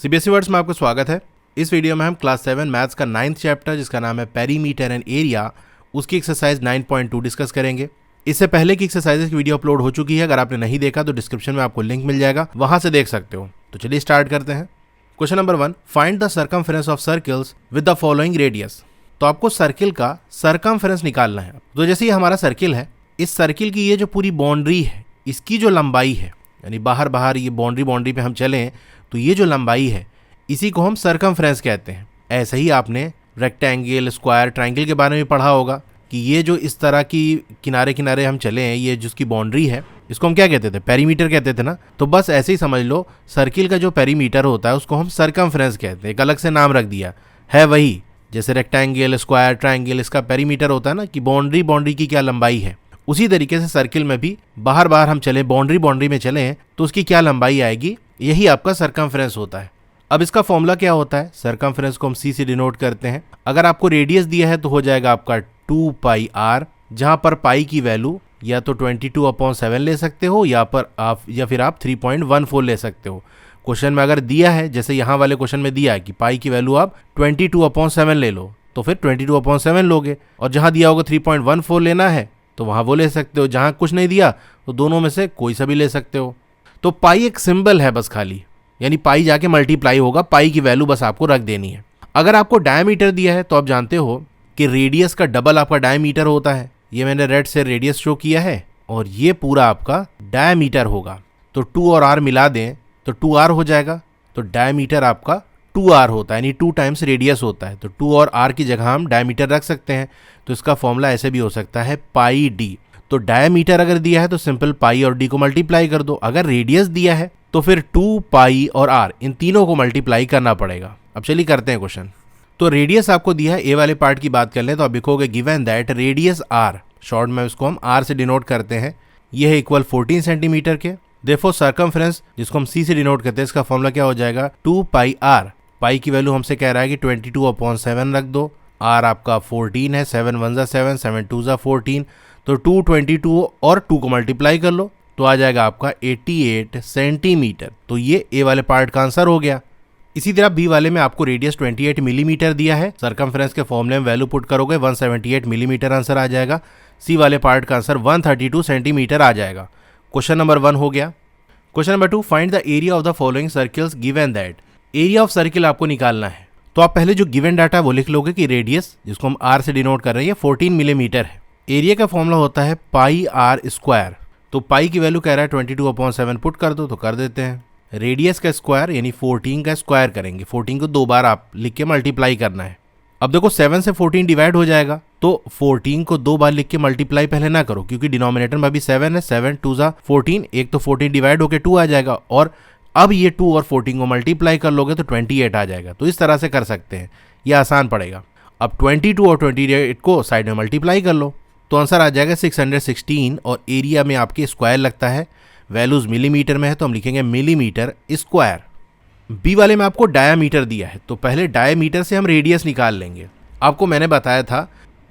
CBSE words में आपका स्वागत है। इस वीडियो में हम क्लास 7 मैथ्स का 9th चैप्टर जिसका नाम है पेरीमीटर एंड एरिया, उसकी एक्सरसाइज 9.2 डिस्कस करेंगे। इससे पहले की एक्सरसाइजेस की वीडियो अपलोड हो चुकी है, अगर आपने नहीं देखा तो डिस्क्रिप्शन में आपको लिंक मिल जाएगा, वहां से देख सकते हो। तो चलिए स्टार्ट करते हैं। Question number 1, find the circumference of circles with the following radius. तो आपको सर्किल का सर्कमफेरेंस निकालना है। तो जैसे ये हमारा सर्किल है, इस सर्किल की ये जो पूरी बाउंड्री है, इसकी जो लंबाई है, यानी बाहर ये बाउंड्री पे हम चलें तो ये जो लंबाई है इसी को हम सर्कमफ्रेंस कहते हैं। ऐसे ही आपने रेक्टेंगल, स्क्वायर, ट्रायंगल के बारे में पढ़ा होगा कि ये जो इस तरह की किनारे किनारे हम चले हैं, ये जिसकी बाउंड्री है इसको हम क्या कहते थे, पेरीमीटर कहते थे ना। तो बस ऐसे ही समझ लो, सर्किल का जो पेरीमीटर होता है उसको हम सर्कमफ्रेंस कहते हैं। एक अलग से नाम रख दिया है, वही जैसे रेक्टेंगल, स्क्वायर, ट्रायंगल, इसका पेरीमीटर होता है ना कि बाउंड्री की क्या लंबाई है। उसी तरीके से सर्किल में भी बाहर हम चले, बाउंड्री में चले तो उसकी क्या लंबाई आएगी, यही आपका सर्कमफ्रेंस होता है। अब इसका फॉर्मूला क्या होता है, सर्कमफ्रेंस को हम सी से डिनोट करते हैं। अगर आपको रेडियस दिया है तो हो जाएगा आपका 2 पाई आर, जहां पर पाई की वैल्यू या तो 22/7 ले सकते हो या फिर आप 3.14 ले सकते हो। क्वेश्चन में अगर दिया है, जैसे यहाँ वाले क्वेश्चन में दिया है कि पाई की वैल्यू आप 22/7 ले लो, तो फिर 22/7 लोगे। और जहां दिया होगा 3.14 लेना है तो वहां वो ले सकते हो। जहां कुछ नहीं दिया तो दोनों में से कोई सा भी ले सकते हो। तो पाई एक सिंबल है बस खाली, यानी पाई जाके मल्टीप्लाई होगा, पाई की वैल्यू बस आपको रख देनी है। अगर आपको डायमीटर दिया है तो आप जानते हो कि रेडियस का डबल आपका डायमीटर होता है। ये मैंने रेड से रेडियस शो किया है और ये पूरा आपका डायमीटर होगा। तो 2 और r मिला दें तो 2r हो जाएगा। तो डायमीटर आपका 2r होता है, यानी 2 टाइम्स रेडियस होता है। तो 2 और r की जगह हम डायमीटर रख सकते हैं। तो इसका फॉर्मूला ऐसे भी हो सकता है पाई डी। तो डायमीटर अगर दिया है तो सिंपल पाई और डी को मल्टीप्लाई कर दो। अगर रेडियस दिया है तो फिर 2 पाई और r, इन तीनों को मल्टीप्लाई करना पड़ेगा। अब चलिए करते हैं क्वेश्चन। तो रेडियस आपको दिया है, ए वाले पार्ट की बात कर लें तो आप लिखोगे given that radius r, short में इसको हम r से डिनोट करते हैं, ये है इक्वल 14 सेंटीमीटर के। देयरफॉर सर्कमफ्रेंस, जिसको हम c से डिनोट करते हैं, इसका फॉर्मूला क्या हो जाएगा 2 पाई r। पाई की वैल्यू हमसे कह रहा है कि 22/7 रख दो, r आपका 14 है, 7 1 जा 7, 7 2 जा 14, तो 222 और 2 को मल्टीप्लाई कर लो तो आ जाएगा आपका 88 सेंटीमीटर। तो ये ए वाले पार्ट का आंसर हो गया। इसी तरह बी वाले में आपको रेडियस 28 मिलीमीटर दिया है, सर्कमफ्रेंस के फॉर्मूले में वैल्यू पुट करोगे 178 मिलीमीटर आंसर आ जाएगा। सी वाले पार्ट का आंसर 132 सेंटीमीटर आ जाएगा। क्वेश्चन नंबर 1 हो गया। Question number 2, find the area of the following circles given that. Area of circle आपको निकालना है। तो आप पहले जो गिवन डाटा वो लिख लोगे कि रेडियस, जिसको हम आर से डिनोट कर रहे हैं, 14 मिलीमीटर है। एरिया का फॉर्मूला होता है पाई आर स्क्वायर। तो पाई की वैल्यू कह रहा है 22/7 पुट कर दो, तो कर देते हैं। रेडियस का स्क्वायर यानी 14 का स्क्वायर करेंगे, 14 को 2 बार आप लिख के मल्टीप्लाई करना है। अब देखो 7 से 14 डिवाइड हो जाएगा, तो 14 को 2 बार लिख के मल्टीप्लाई पहले ना करो, क्योंकि डिनोमिनेटर में अभी 7 है, 7 2 जा 14, एक तो 14 डिवाइड होके 2 आ जाएगा, और अब ये 2 और 14 को मल्टीप्लाई कर लोगे तो 28 आ जाएगा। तो इस तरह से कर सकते हैं, ये आसान पड़ेगा। अब 22 और 28 को साइड में मल्टीप्लाई कर लो तो आंसर आ जाएगा 616, और एरिया में आपके स्क्वायर लगता है, वैल्यूज मिलीमीटर में है तो हम लिखेंगे मिलीमीटर स्क्वायर। बी वाले में आपको डायामीटर दिया है, तो पहले डायामीटर से हम रेडियस निकाल लेंगे। आपको मैंने बताया था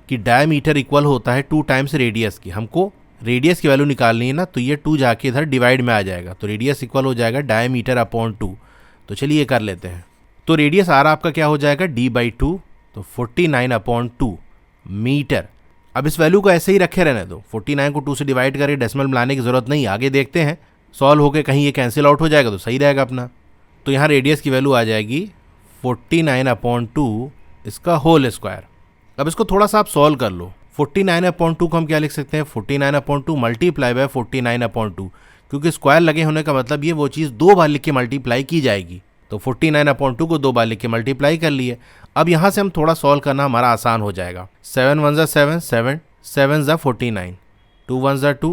कि डायामीटर इक्वल होता है 2 टाइम्स रेडियस की। हमको रेडियस की वैल्यू निकालनी है ना, तो ये 2 जाके इधर डिवाइड में आ जाएगा, तो रेडियस इक्वल हो जाएगा डायामीटर अपॉन 2। तो चलिए ये कर लेते हैं। तो रेडियस आर आपका क्या हो जाएगा d/2, तो 49/2 मीटर। अब इस वैल्यू को ऐसे ही रखे रहने दो, 49 को 2 से डिवाइड करके डेसिमल मिलाने की जरूरत नहीं, आगे देखते हैं सॉल्व होके कहीं ये कैंसिल आउट हो जाएगा तो सही रहेगा अपना। तो यहाँ रेडियस की वैल्यू आ जाएगी 49/2 इसका होल स्क्वायर। अब इसको थोड़ा सा आप सॉल्व कर लो। 49/2 को हम क्या लिख सकते हैं, 49/2 मल्टीप्लाई बाय 49/2, क्योंकि स्क्वायर लगे होने का मतलब ये वो चीज़ 2 बार लिख के मल्टीप्लाई की जाएगी। तो 49/2 को 2 बार लिख के मल्टीप्लाई कर लिए। अब यहाँ से हम थोड़ा सॉल्व करना हमारा आसान हो जाएगा। 7 1 जा 7, 7 7 जा 49, 2 1 जा 2,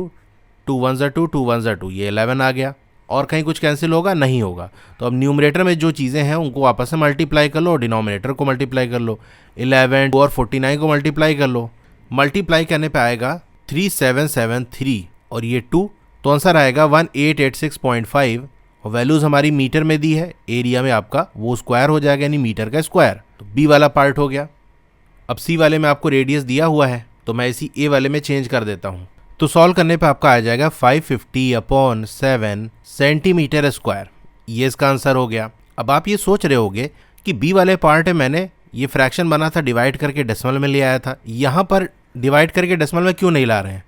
2 1 जा 2, 2 1 जा 2, ये 11 आ गया। और कहीं कुछ कैंसिल होगा, नहीं होगा। तो अब न्यूमरेटर में जो चीज़ें हैं उनको वापस से मल्टीप्लाई कर लो और डिनोमिनेटर को मल्टीप्लाई कर लो। 11 और 49 को मल्टीप्लाई कर लो। मल्टीप्लाई करने पे आएगा 3773 और ये 2, तो आंसर आएगा 1886.5, और वैल्यूज़ हमारी मीटर में दी है। एरिया में आपका वो स्क्वायर हो जाएगा, यानी मीटर का स्क्वायर। तो बी वाला पार्ट हो गया। अब सी वाले में आपको रेडियस दिया हुआ है, तो मैं इसी ए वाले में चेंज कर देता हूँ। तो सॉल्व करने पे आपका आ जाएगा 550/7 सेंटीमीटर स्क्वायर। ये इसका आंसर हो गया। अब आप ये सोच रहे होगे कि बी वाले पार्ट में मैंने ये फ्रैक्शन बना था डिवाइड करके डेसिमल में ले आया था, यहाँ पर डिवाइड करके डेसिमल में क्यों नहीं ला रहे हैं?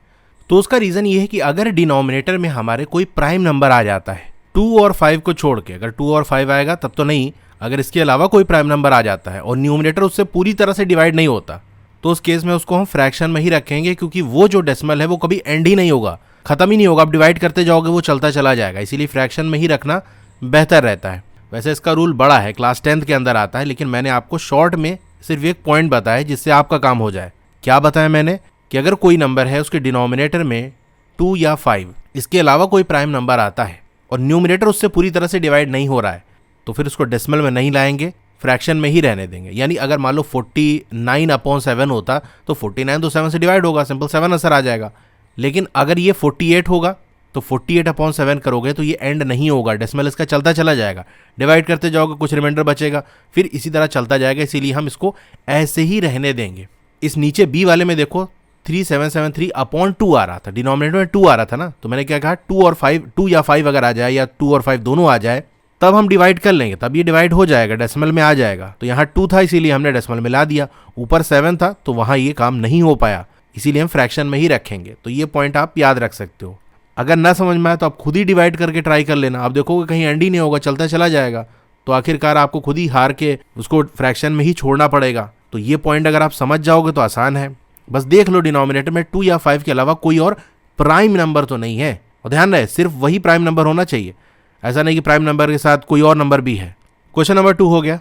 तो उसका रीज़न ये है कि अगर डिनोमिनेटर में हमारे कोई प्राइम नंबर आ जाता है 2 और 5 को छोड़ के, अगर 2 और 5 आएगा तब तो नहीं, अगर इसके अलावा कोई प्राइम नंबर आ जाता है और न्यूमरेटर उससे पूरी तरह से डिवाइड नहीं होता, तो उस केस में उसको हम फ्रैक्शन में ही रखेंगे, क्योंकि वो जो डेसिमल है वो कभी एंड ही नहीं होगा, खत्म ही नहीं होगा। आप डिवाइड करते जाओगे वो चलता चला जाएगा, इसीलिए फ्रैक्शन में ही रखना बेहतर रहता है। वैसे इसका रूल बड़ा है, क्लास 10th के अंदर आता है, लेकिन मैंने आपको शॉर्ट में सिर्फ एक पॉइंट बताया जिससे आपका काम हो जाए। क्या बताया मैंने? कि अगर कोई नंबर है उसके डिनोमिनेटर में 2 या 5, इसके अलावा कोई प्राइम नंबर आता है और न्यूमरेटर उससे पूरी तरह से डिवाइड नहीं हो रहा है, तो फिर उसको डेसिमल में नहीं लाएंगे, फ्रैक्शन में ही रहने देंगे। यानी अगर मान लो 49/7 होता तो 49 तो 7 से डिवाइड होगा, सिंपल 7 आंसर आ जाएगा। लेकिन अगर ये 48 होगा तो 48/7 करोगे तो ये एंड नहीं होगा, डेसिमल इसका चलता चला जाएगा, डिवाइड करते जाओगे कुछ रिमाइंडर बचेगा, फिर इसी तरह चलता जाएगा, इसीलिए हम इसको ऐसे ही रहने देंगे। इस नीचे बी वाले में देखो 3773/2 आ रहा था, डिनोमिनेटर में 2 आ रहा था ना, तो मैंने क्या कहा 2 या 5 अगर आ जाए या 2 और 5 दोनों आ जाए तब हम डिवाइड कर लेंगे, तब ये डिवाइड हो जाएगा, डेसिमल में आ जाएगा। तो यहाँ 2 था इसीलिए हमने डेसिमल में ला दिया, ऊपर 7 था तो वहाँ ये काम नहीं हो पाया, इसीलिए हम फ्रैक्शन में ही रखेंगे। तो ये पॉइंट आप याद रख सकते हो। अगर ना समझ में आए तो आप खुद ही डिवाइड करके ट्राई कर लेना, आप देखोगे कहीं एंड ही नहीं होगा, चलता चला जाएगा, तो आखिरकार आपको खुद ही हार के उसको फ्रैक्शन में ही छोड़ना पड़ेगा। तो ये पॉइंट अगर आप समझ जाओगे तो आसान है, बस देख लो डिनोमिनेटर में 2 या 5 के अलावा कोई और प्राइम नंबर तो नहीं है, और ध्यान रहे सिर्फ वही प्राइम नंबर होना चाहिए, ऐसा नहीं कि प्राइम नंबर के साथ कोई और नंबर भी है। क्वेश्चन नंबर 2 हो गया।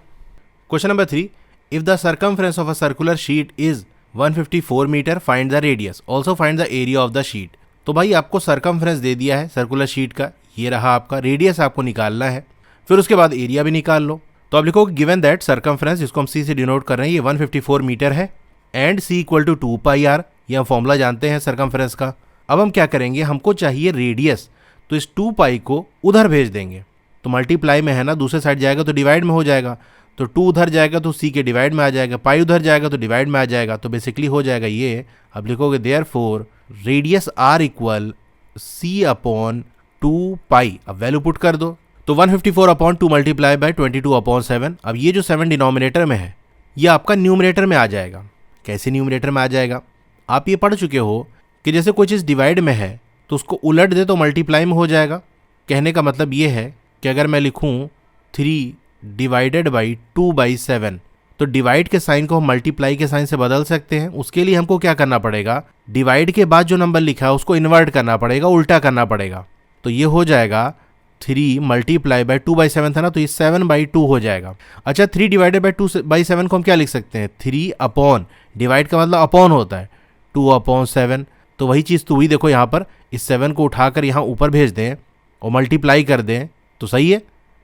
Question number 3, if the circumference of a circular sheet is 154 metre, find the radius, also find the area of the sheet. तो भाई आपको सर्कमफ्रेंस दे दिया है सर्कुलर शीट का, ये रहा आपका, रेडियस आपको निकालना है, फिर उसके बाद एरिया भी निकाल लो। तो आप लिखोगे गिवन दैट सर्कमफ्रेंस, जिसको हम सी से डिनोट कर रहे हैं, ये 154 मीटर है and C equal to 2πr, ये हम फॉर्मूला जानते हैं सर्कमफ्रेंस का। अब हम क्या करेंगे, हमको चाहिए रेडियस, तो इस 2π को उधर भेज देंगे, तो मल्टीप्लाई में है ना, दूसरे साइड जाएगा तो डिवाइड में हो जाएगा, तो 2 उधर जाएगा तो सी के डिवाइड में आ जाएगा, पाई उधर जाएगा तो डिवाइड में आ जाएगा, तो बेसिकली हो जाएगा ये। अब लिखोगे therefore radius are equal c/2π, अब वैल्यू पुट कर दो, तो 154/2 मल्टीप्लाई बाय 22/7। अब ये जो 7 डिनोमिनेटर में है ये आपका न्यूमरेटर में आ जाएगा। कैसे न्यूमरेटर में आ जाएगा? आप ये पढ़ चुके हो कि जैसे कोई चीज़ डिवाइड में है तो उसको उलट दे तो मल्टीप्लाई में हो जाएगा। कहने का मतलब ये है कि अगर मैं लिखूं 3 डिवाइडेड बाई 2/7, तो डिवाइड के साइन को हम मल्टीप्लाई के साइन से बदल सकते हैं। उसके लिए हमको क्या करना पड़ेगा, डिवाइड के बाद जो नंबर लिखा है उसको इन्वर्ट करना पड़ेगा, उल्टा करना पड़ेगा। तो ये हो जाएगा 3 मल्टीप्लाई बाई 2/7 था ना, तो ये 7/2 हो जाएगा। अच्छा 3 डिवाइडेड बाई 2/7 को हम क्या लिख सकते हैं, 3 अपॉन, डिवाइड का मतलब अपॉन होता है, 2/7। तो वही चीज़ तो हुई, देखो यहाँ पर इस 7 को उठाकर यहाँ ऊपर भेज दें और मल्टीप्लाई कर दें तो सही है,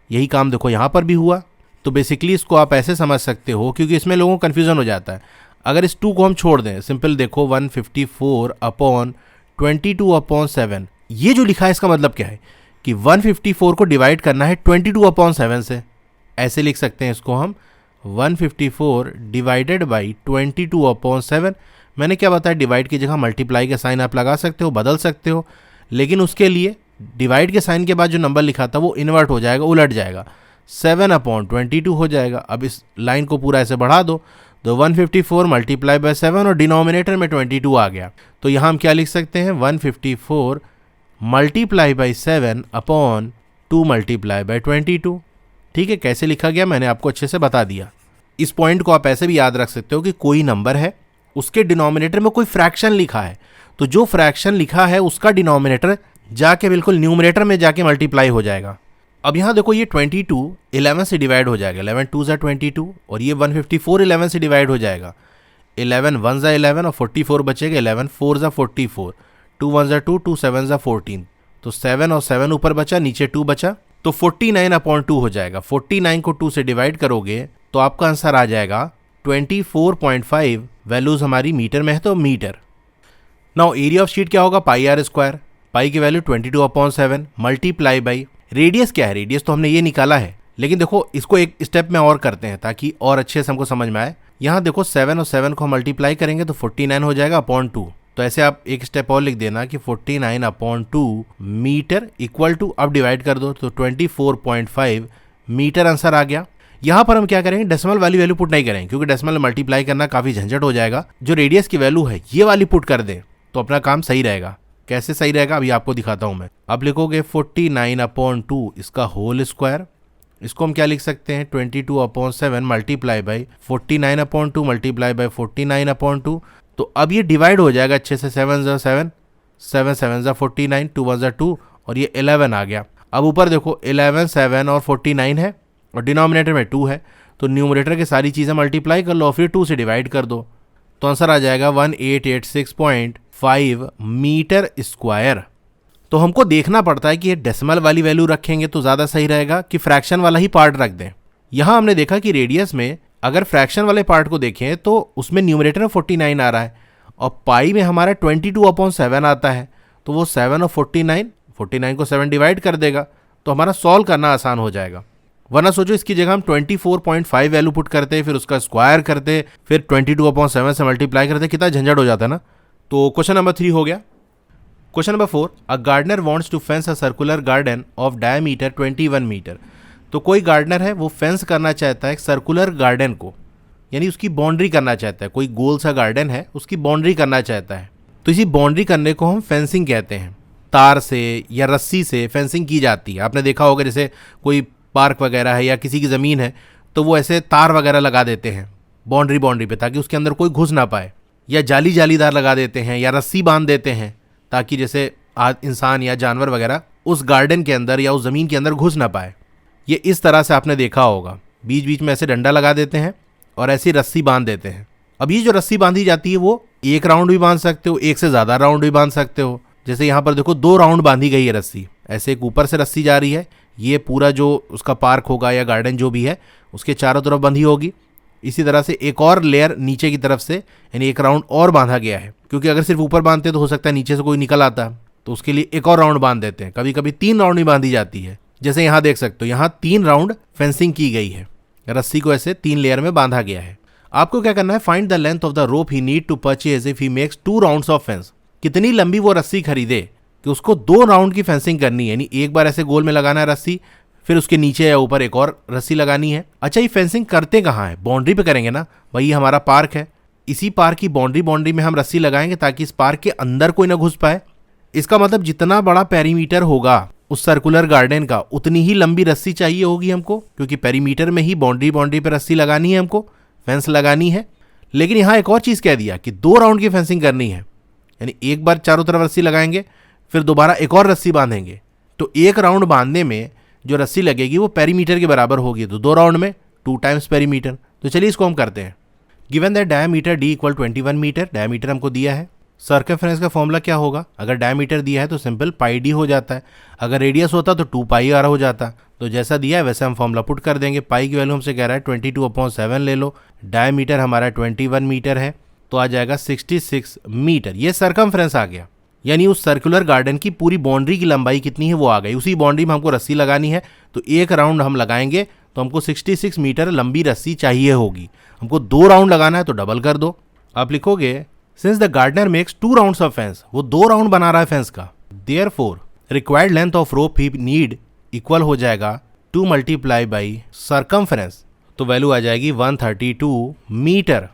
यही काम देखो यहाँ पर भी हुआ। तो बेसिकली इसको आप ऐसे समझ सकते हो, क्योंकि इसमें लोगों को कन्फ्यूज़न हो जाता है। अगर इस 2 को हम छोड़ दें, सिंपल देखो 154/22/7, ये जो लिखा है इसका मतलब क्या है कि 154 को डिवाइड करना है 22/7 से। ऐसे लिख सकते हैं इसको हम 154 डिवाइडेड बाई 22/7। मैंने क्या बताया, डिवाइड की जगह मल्टीप्लाई का साइन आप लगा सकते हो, बदल सकते हो, लेकिन उसके लिए डिवाइड के साइन के बाद जो नंबर लिखा था वो इन्वर्ट हो जाएगा, उलट जाएगा, 7/22 हो जाएगा। अब इस लाइन को पूरा ऐसे बढ़ा दो तो 154 मल्टीप्लाई बाय 7 और डिनोमिनेटर में 22 आ गया। तो यहाँ हम क्या लिख सकते हैं, 154 मल्टीप्लाई बाई 7/2 मल्टीप्लाई बाई 22। ठीक है, कैसे लिखा गया मैंने आपको अच्छे से बता दिया। इस पॉइंट को आप ऐसे भी याद रख सकते हो कि कोई नंबर है, उसके डिनोमिनेटर में कोई फ्रैक्शन लिखा है, तो जो फ्रैक्शन लिखा है उसका डिनोमिनेटर जाके बिल्कुल न्यूमरेटर में जाके मल्टीप्लाई हो जाएगा। अब यहाँ देखो ये 22 11 से डिवाइड हो जाएगा, 11 2 ज़ा 22, और ये 154 11 से डिवाइड हो जाएगा, 11 1 ज़ा 11 और 44 बचेगा, 11 4 ज़ा 44, 2 1 ज़ा 2, 2 7 ज़ा 14, तो 7 और 7 ऊपर बचा, नीचे 2 बचा, तो 49/2 हो जाएगा। 49 को 2 से डिवाइड करोगे तो आपका आंसर आ जाएगा 24.5। वैल्यूज हमारी मीटर में है तो metre. Now area of sheet क्या होगा, πr², पाई की वैल्यू 22/7 मल्टीप्लाई बाई रेडियस क्या है, रेडियस तो हमने ये निकाला है, लेकिन देखो इसको एक स्टेप में और करते हैं ताकि और अच्छे से हमको समझ में आए। यहाँ देखो 7 और 7 को मल्टीप्लाई करेंगे तो 49 हो जाएगा /2। तो ऐसे आप एक स्टेप और लिख देना कि 49/2 मीटर इक्वल टू, अब डिवाइड कर दो तो 24.5 मीटर आंसर आ गया। यहाँ पर हम क्या करेंगे, डेसिमल वाली वैल्यू पुट नहीं करेंगे क्योंकि डेसिमल मल्टीप्लाई करना काफ़ी झंझट हो जाएगा। जो रेडियस की वैल्यू है ये वाली पुट कर दें तो अपना काम सही रहेगा। कैसे सही रहेगा अभी आपको दिखाता हूँ मैं। अब लिखोगे 49/2 इसका होल स्क्वायर, इसको हम क्या लिख सकते हैं 22/7 मल्टीप्लाई बाई 49/2 मल्टीप्लाई बाई 49/2। तो अब ये डिवाइड हो जाएगा अच्छे से, 7 × 7 7 7 × 49 2 1 × 2 और ये 11 आ गया। अब ऊपर देखो 11 7 और 49 है और डिनोमिनेटर में 2 है, तो न्यूमरेटर की सारी चीज़ें मल्टीप्लाई कर लो और फिर 2 से डिवाइड कर दो तो आंसर आ जाएगा 1886.5 मीटर स्क्वायर। तो हमको देखना पड़ता है कि ये डेसिमल वाली वैल्यू रखेंगे तो ज़्यादा सही रहेगा कि फ्रैक्शन वाला ही पार्ट रख दें। यहाँ हमने देखा कि रेडियस में अगर फ्रैक्शन वाले पार्ट को देखें तो उसमें न्यूमरेटर में 49 आ रहा है और पाई में हमारा 22/7 आता है, तो वो 7 और 49 को 7 डिवाइड कर देगा तो हमारा सॉल्व करना आसान हो जाएगा। वरना सोचो इसकी जगह हम 24.5 वैल्यू पुट करते, फिर उसका स्क्वायर करते, फिर 22/7 से मल्टीप्लाई करते, कितना झंझट हो जाता है ना। तो क्वेश्चन नंबर 3 हो गया। Question number 4, a gardener wants to fence a circular garden of diameter 21 metre. तो कोई गार्डनर है वो फेंस करना चाहता है एक सर्कुलर गार्डन को, यानी उसकी बाउंड्री करना चाहता है। कोई गोल सा गार्डन है उसकी बाउंड्री करना चाहता है, तो इसी बाउंड्री करने को हम फेंसिंग कहते हैं। तार से या रस्सी से फेंसिंग की जाती है। आपने देखा होगा जैसे कोई पार्क वगैरह है या किसी की ज़मीन है तो वो ऐसे तार वगैरह लगा देते हैं बाउंड्री पे ताकि उसके अंदर कोई घुस ना पाए, या जालीदार लगा देते हैं या रस्सी बांध देते हैं ताकि जैसे इंसान या जानवर वगैरह उस गार्डन के अंदर या उस ज़मीन के अंदर घुस ना पाए। ये इस तरह से आपने देखा होगा, बीच बीच में ऐसे डंडा लगा देते हैं और ऐसी रस्सी बांध देते हैं। अब ये जो रस्सी बांधी जाती है वो एक राउंड भी बांध सकते हो, एक से ज़्यादा राउंड भी बांध सकते हो। जैसे यहाँ पर देखो 2 राउंड बांधी गई है रस्सी, ऐसे एक ऊपर से रस्सी जा रही है, ये पूरा जो उसका पार्क होगा या गार्डन जो भी है उसके चारों तरफ बंधी होगी। इसी तरह से एक और लेयर नीचे की तरफ से, यानी एक राउंड और बांधा गया है, क्योंकि अगर सिर्फ ऊपर बांधते तो हो सकता है नीचे से कोई निकल आता, तो उसके लिए एक और राउंड बांध देते हैं। कभी कभी 3 राउंड भी बांधी जाती है, जैसे यहाँ देख सकते हो यहाँ 3 राउंड फेंसिंग की गई है, रस्सी को ऐसे 3 लेयर में बांधा गया है। आपको क्या करना है, find the length of the rope he need to purchase if he makes 2 rounds of fence. कितनी लंबी वो रस्सी खरीदे कि उसको 2 राउंड की फेंसिंग करनी है, यानी एक बार ऐसे गोल में लगाना है रस्सी, फिर उसके नीचे या ऊपर एक और रस्सी लगानी है। अच्छा, ये फेंसिंग करते कहाँ है, बाउंड्री पे करेंगे ना, वही हमारा पार्क है, इसी पार्क की बाउंड्री में हम रस्सी लगाएंगे ताकि इस पार्क के अंदर कोई ना घुस पाए। इसका मतलब जितना बड़ा पेरीमीटर होगा उस सर्कुलर गार्डन का उतनी ही लंबी रस्सी चाहिए होगी हमको, क्योंकि पेरीमीटर में ही बाउंड्री पे रस्सी लगानी है, हमको फेंस लगानी है। लेकिन यहाँ एक और चीज़ कह दिया कि 2 राउंड की फेंसिंग करनी है, यानी एक बार चारों तरफ रस्सी लगाएंगे फिर दोबारा एक और रस्सी बांधेंगे, तो एक राउंड बांधने में जो रस्सी लगेगी वो पेरीमीटर के बराबर होगी, तो 2 राउंड में 2 टाइम्स पेरीमीटर। तो चलिए इसको हम करते हैं। Given that diameter d = 21 metre, diameter हमको दिया है। सर्कमफ्रेंस का फॉर्मूला क्या होगा, अगर डायमीटर दिया है तो सिंपल πd हो जाता है, अगर रेडियस होता तो 2πr हो जाता। तो जैसा दिया है वैसे हम फॉर्मूला पुट कर देंगे। पाई की वैल्यू हमसे कह रहा है 22/7 ले लो, डायमीटर हमारा 21 मीटर है, तो आ जाएगा 66 मीटर। ये सर्कमफ्रेंस आ गया, यानी उस सर्कुलर गार्डन की पूरी बाउंड्री की लंबाई कितनी है वो आ गई। उसी बाउंड्री में हमको रस्सी लगानी है, तो एक राउंड हम लगाएंगे तो हमको 66 मीटर लंबी रस्सी चाहिए होगी। हमको 2 राउंड लगाना है तो डबल कर दो। आप लिखोगे since the gardener makes 2 rounds of fence, वो 2 राउंड बना रहा है फेंस का, therefore required length of rope he need equal हो जाएगा 2 मल्टीप्लाई बाई सर्कमफ्रेंस, तो वैल्यू आ जाएगी 132 metre.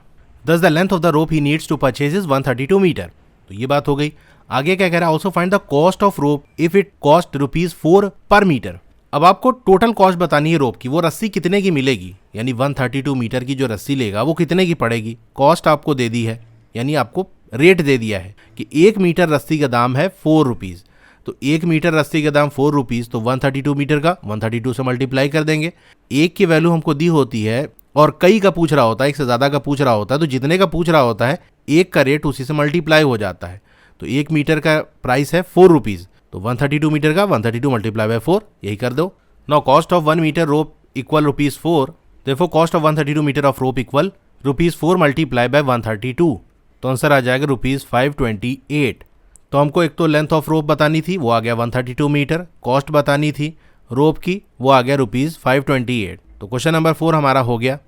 Thus the length of the rope he needs to purchase is 132 metre. तो ये बात हो गई। आगे क्या कह रहा है, also find the cost of rope if it cost ₹4 पर मीटर। अब आपको टोटल कॉस्ट बतानी है रोप की, वो रस्सी कितने की मिलेगी, यानी 132 मीटर की जो रस्सी लेगा वो कितने की पड़ेगी। कॉस्ट आपको दे दी है, यानी आपको रेट दे दिया है कि 1 मीटर रस्सी का दाम है ₹4। तो 1 मीटर रस्सी का दाम ₹4, तो 132 मीटर का 132 से मल्टीप्लाई कर देंगे। एक की वैल्यू हमको दी होती है और कई का पूछ रहा होता है, एक से ज़्यादा का पूछ रहा होता है, तो जितने का पूछ रहा होता है एक का रेट उसी से मल्टीप्लाई हो जाता है। तो 1 मीटर का प्राइस है ₹4, तो 132 मीटर का 132 मल्टीप्लाई बाय 4, यही कर दो। Now cost of 1 metre rope equal ₹4, therefore cost of 132 metre of rope equal ₹4 multiply by 132, तो आंसर आ जाएगा ₹528। तो हमको एक तो लेंथ ऑफ रोप बतानी थी, वो आ गया 132 मीटर, कॉस्ट बतानी थी रोप की, वो आ गया ₹528। तो क्वेश्चन नंबर 4 हमारा हो गया।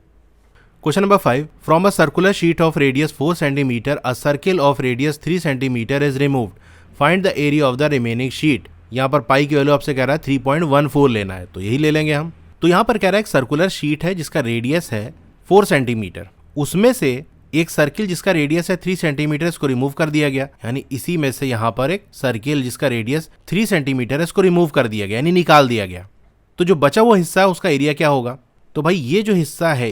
Question number 5, from a circular sheet of radius 4 centimetre a circle of radius 3 centimetre is removed, find the area of the remaining sheet. यहाँ पर पाई की वैल्यू आपसे कह रहा है 3.14 लेना है, तो यही ले लेंगे हम। तो यहाँ पर कह रहा है एक सर्कुलर शीट है जिसका रेडियस है 4 सेंटीमीटर, उसमें से एक सर्किल जिसका रेडियस है 3 सेंटीमीटर इसको रिमूव कर दिया गया, यानी इसी में से यहाँ पर एक सर्किल जिसका रेडियस 3 सेंटीमीटर है इसको रिमूव कर दिया गया, यानी निकाल दिया गया। तो जो बचा हुआ हिस्सा है उसका एरिया क्या होगा? तो भाई ये जो हिस्सा है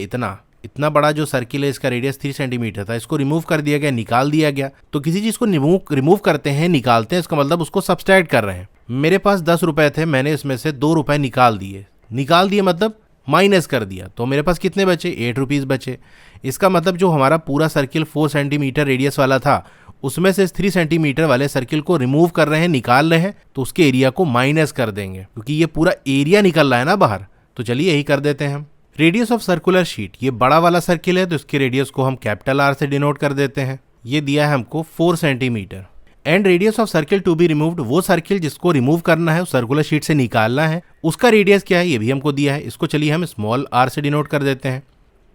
इतना बड़ा जो सर्किल है इसका रेडियस 3 सेंटीमीटर था, इसको रिमूव कर दिया गया, निकाल दिया गया। तो किसी चीज को रिमूव करते हैं, निकालते हैं, इसका मतलब उसको सब्सट्रैक्ट कर रहे हैं। मेरे पास 10 रुपए थे, मैंने इसमें से 2 रुपए निकाल दिए मतलब माइनस कर दिया, तो मेरे पास कितने बचे? 8 रुपीज बचे। इसका मतलब जो हमारा पूरा सर्किल 4 सेंटीमीटर रेडियस वाला था उसमें से 3 सेंटीमीटर वाले सर्किल को रिमूव कर रहे हैं, निकाल रहे हैं, तो उसके एरिया को माइनस कर देंगे क्योंकि ये पूरा एरिया निकल रहा है ना बाहर। तो चलिए यही कर देते हैं हम। रेडियस ऑफ सर्कुलर शीट, ये बड़ा वाला सर्किल है तो इसके रेडियस को हम कैपिटल आर से डिनोट कर देते हैं। ये दिया है हमको 4 centimetre. And radius of circle to be removed, वो सर्किल जिसको रिमूव करना है, उस सर्कुलर शीट से निकालना है, उसका रेडियस क्या है ये भी हमको दिया है। इसको चलिए हम स्मॉल आर से डिनोट कर देते हैं।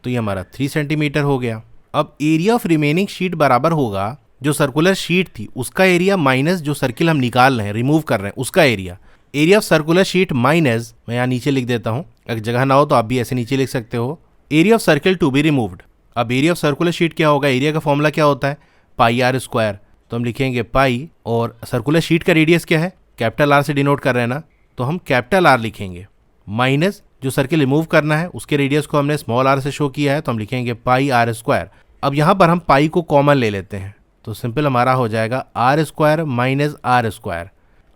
तो ये हमारा 3 सेंटीमीटर हो गया। अब एरिया ऑफ रिमेनिंग शीट बराबर होगा जो सर्कुलर शीट थी उसका एरिया माइनस जो सर्किल हम निकाल रहे हैं, रिमूव कर रहे हैं, उसका area. Area of circular sheet minus, मैं यहाँ नीचे लिख देता हूँ, अगर जगह ना हो तो आप भी ऐसे नीचे लिख सकते हो, area of circle to be removed. अब एरिया ऑफ सर्कुलर शीट क्या होगा? एरिया का फॉर्मूला क्या होता है? Pi R square. तो हम लिखेंगे पाई, और सर्कुलर शीट का रेडियस क्या है? कैपिटल आर से डिनोट कर रहे हैं ना, तो हम कैपिटल आर लिखेंगे, माइनस जो सर्किल रिमूव करना है उसके रेडियस को हमने स्मॉल आर से शो किया है, तो हम लिखेंगे पाई आर स्क्वायर। अब यहाँ पर हम पाई को कॉमन ले लेते हैं, तो सिंपल हमारा हो जाएगा R square minus R square.